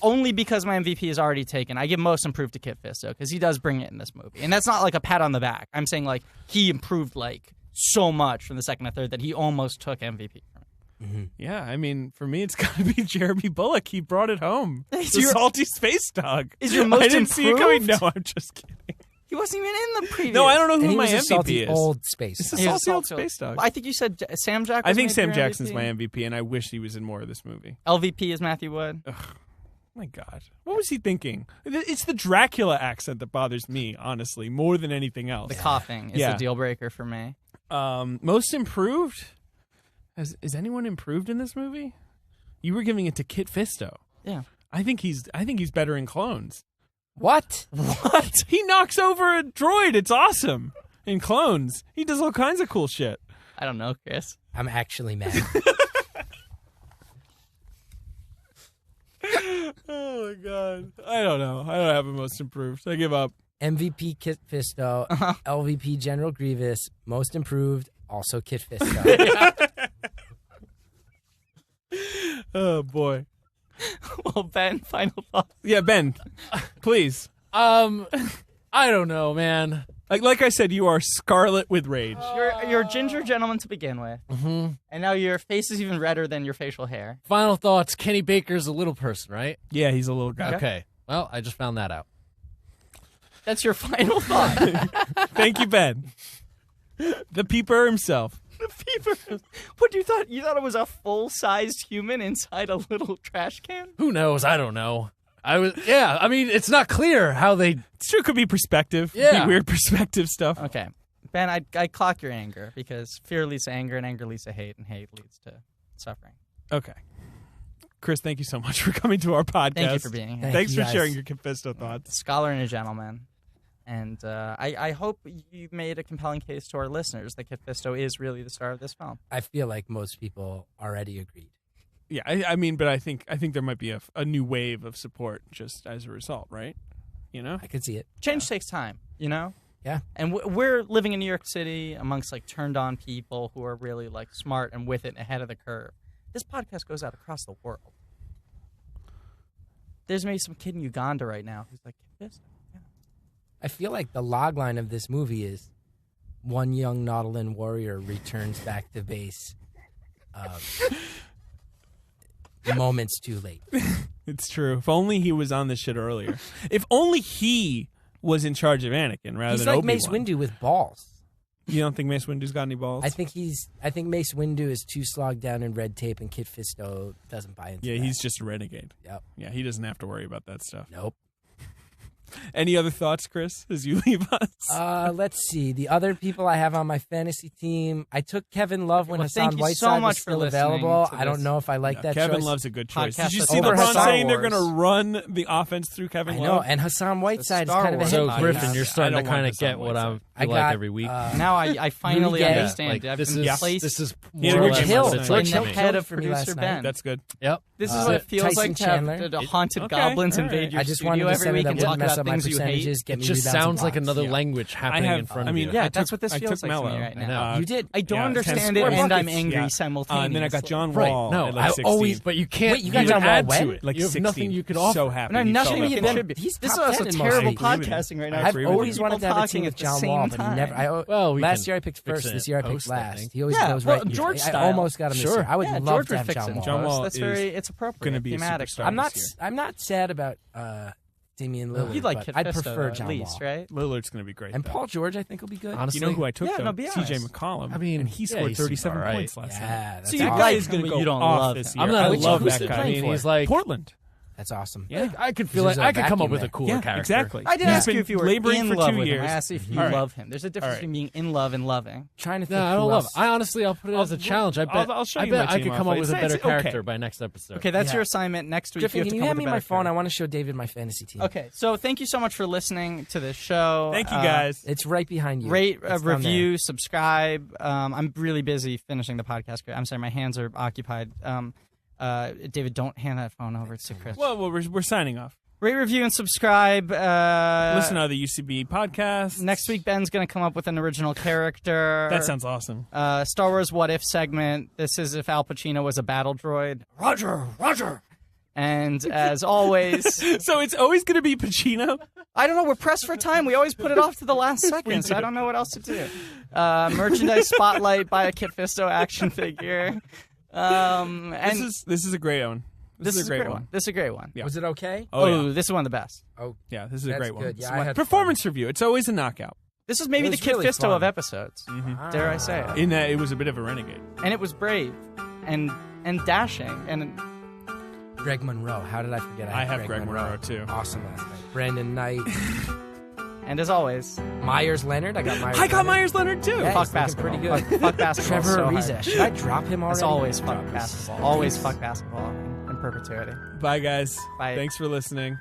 Only because my MVP is already taken. I give most improved to Kit Fisto because he does bring it in this movie. And that's not like a pat on the back. I'm saying like he improved like so much from the second to third that he almost took MVP from it. Mm-hmm. Yeah, I mean, for me, it's got to be Jeremy Bullock. He brought it home. Is The your- salty space dog. Is your most I didn't see it coming. improved? No, I'm just kidding. He wasn't even in the previous. No, I don't know And who he my was a salty MVP is. old space. It's a dog. He was salty old salty. space dog. I think you said Sam Jack. I was think maybe Sam your Jackson's MVP. my MVP, and I wish he was in more of this movie. LVP is Matthew Wood. My God, what was he thinking? It's the Dracula accent that bothers me, honestly, more than anything else. The coughing is Yeah. the deal breaker for me. Most improved? Is anyone improved in this movie? You were giving it to Kit Fisto. Yeah. I think he's better in Clones. What? What? He knocks over a droid. It's awesome. In Clones, he does all kinds of cool shit. I don't know, Chris. I'm actually mad. Oh my God, I don't know. I don't have a most improved. I give up. MVP Kit Fisto, LVP General Grievous, most improved also Kit Fisto. Oh boy. Well, Ben, final thoughts. Yeah, Ben, please. I don't know, man. Like I said, you are scarlet with rage. You're a ginger gentleman to begin with, and now your face is even redder than your facial hair. Final thoughts. Kenny Baker's a little person, right? Yeah, he's a little guy. Okay. Well, I just found that out. That's your final thought. Thank you, Ben. The peeper himself. What you thought? You thought it was a full-sized human inside a little trash can? Who knows? I don't know. I mean, it's not clear how they. It's true. It could be perspective. Yeah. Be weird perspective stuff. Okay. Ben, I clock your anger because fear leads to anger and anger leads to hate and hate leads to suffering. Okay. Chris, thank you so much for coming to our podcast. Thank you for being here. Thank Thanks you for guys. sharing your Kit Fisto thoughts. Scholar and a gentleman. And I hope you made a compelling case to our listeners that Kit Fisto is really the star of this film. I feel like most people already agreed. Yeah, I mean, but I think there might be a new wave of support just as a result, right? You know? I could see it. Change takes time, you know? Yeah. And we're living in New York City amongst like turned on people who are really like smart and with it and ahead of the curve. This podcast goes out across the world. There's maybe some kid in Uganda right now who's like, Kit Fisto. I feel like the log line of this movie is one young Nautilin warrior returns back to base moments too late. It's true. If only he was on this shit earlier. If only he was in charge of Anakin rather He's than like Obi-Wan. Mace Windu with balls. You don't think Mace Windu's got any balls? I think Mace Windu is too slogged down in red tape, and Kit Fisto doesn't buy into Yeah, that. he's just a renegade. Yep. Yeah, he doesn't have to worry about that stuff. Nope. Any other thoughts, Chris, as you leave us? Let's see. The other people I have on my fantasy team, I took Kevin Love when Hassan Whiteside was still available. I don't know if I like that Kevin choice. Love's a good choice. Podcast Did you see over LeBron Star saying they're Wars. going to run the offense through Kevin I Love? know, and Hassan Whiteside is Star kind of a Wars. hit. So Yeah. Griffin, you're starting I to don't kind want of get Hassan what Whiteside. I feel like every week. Now I finally Gay. understand. Like, I've this been is placed this is Yeah, more or George less Hill. what it's George like in Hill the to me. head of for me producer last Ben. night. That's good. Yep. This is what it feels Tyson like to have Chandler. the haunted Okay. goblins All invade right. your I just studio wanted to every say week that and wouldn't talk mess about up my things you hate. percentages. Get It me just rebounds sounds and like blocks. another Yeah. language happening in front of you. Yeah, that's what this I feels took like to Mello. me right I now. know. You did. I don't Yeah, understand 10 it, square and I'm buckets. angry Yeah. simultaneously. And then I got John Right. Wall No, at I like 16. always, but you can't. Wait, you got even John Wall add when? to it. Like You have 16. nothing you could offer. So happy. No, he nothing felt you like can it. contribute. He's This is top also 10 in terrible most leagues. podcasting right now. I've agree with always you. wanted to have a Talking team at with the John same Wall, but he time. never. Well, we last can year I picked fix first. it This year I picked post, I last. think. He always Yeah, goes well, right. George I style. almost got him this Sure. year. I would Yeah, love George to have would fix John it. Wall. John Wall That's is very. It's appropriate. gonna be a thematically. superstar. I'm not sad about Damian Lillard. You'd like but Kit I'd Fisto, prefer at John least, Wall. right? Lillard's going to be great. And though. Paul George, I think, will be good. Honestly, You know who I took, Yeah, though? no, be CJ honest. McCollum. I mean, and he yeah, scored he's 37 all right. points last night. Yeah, that's So you awesome. Guy guys is going to you go don't off love this him. year. I'm not I in love love with that it. guy. I mean, for? he's like Portland. That's awesome. Yeah. I could feel There's like a I could come up vacuum with a there. cooler Yeah, character. exactly. I didn't He's ask you been if you were laboring in for love 2 with him. years. I asked if you All right. love him. There's a difference All right. between being in love and loving. Trying to think. No, I who don't love else. it. I honestly, I'll put it as a challenge. I bet. I'll show I you bet my I team could come off. up with a It's better okay. character by next episode. Okay, that's Yeah. your assignment next week. Griffin, you have can to you come hand up me with a my better phone? I character. want to show David my fantasy team. Okay, so thank you so much for listening to this show. Thank you, guys. It's right behind you. Rate, It's down review, subscribe. I'm really busy finishing the podcast. I'm sorry, my hands are occupied. David, don't hand that phone over to Chris. Well, we're signing off. Rate, review, and subscribe. Listen to the UCB podcast. Next week, Ben's going to come up with an original character. That sounds awesome. Star Wars What If segment. This is if Al Pacino was a battle droid. Roger. And as always, So it's always going to be Pacino? I don't know. We're pressed for time. We always put it off to the last second, so I don't know what else to do. Merchandise spotlight by a Kit Fisto action figure. And This is a great one. This is a great one. This is a great one. Yeah. Was it okay? Oh, yeah. This is one of the best. Oh, Yeah, this is a That's great one. good. Yeah, It's I my had performance review. It's always a knockout. This is maybe It the was Kit really Fisto fun. of episodes. Dare I say it? In that it was a bit of a renegade. And it was brave and dashing and Greg Monroe. How did I forget? I have Greg Monroe, too. Awesome last night. Brandon Knight. and as always, Myers Leonard. I got Myers. I got Leonard. Myers Leonard, too. Yeah, fuck he's looking basketball. pretty good. Fuck basketball. Trevor so Ariza. hard. Should I drop him already? As always, fuck Drop basketball. Ariza. Always fuck basketball in perpetuity. Bye, guys. Bye. Thanks for listening.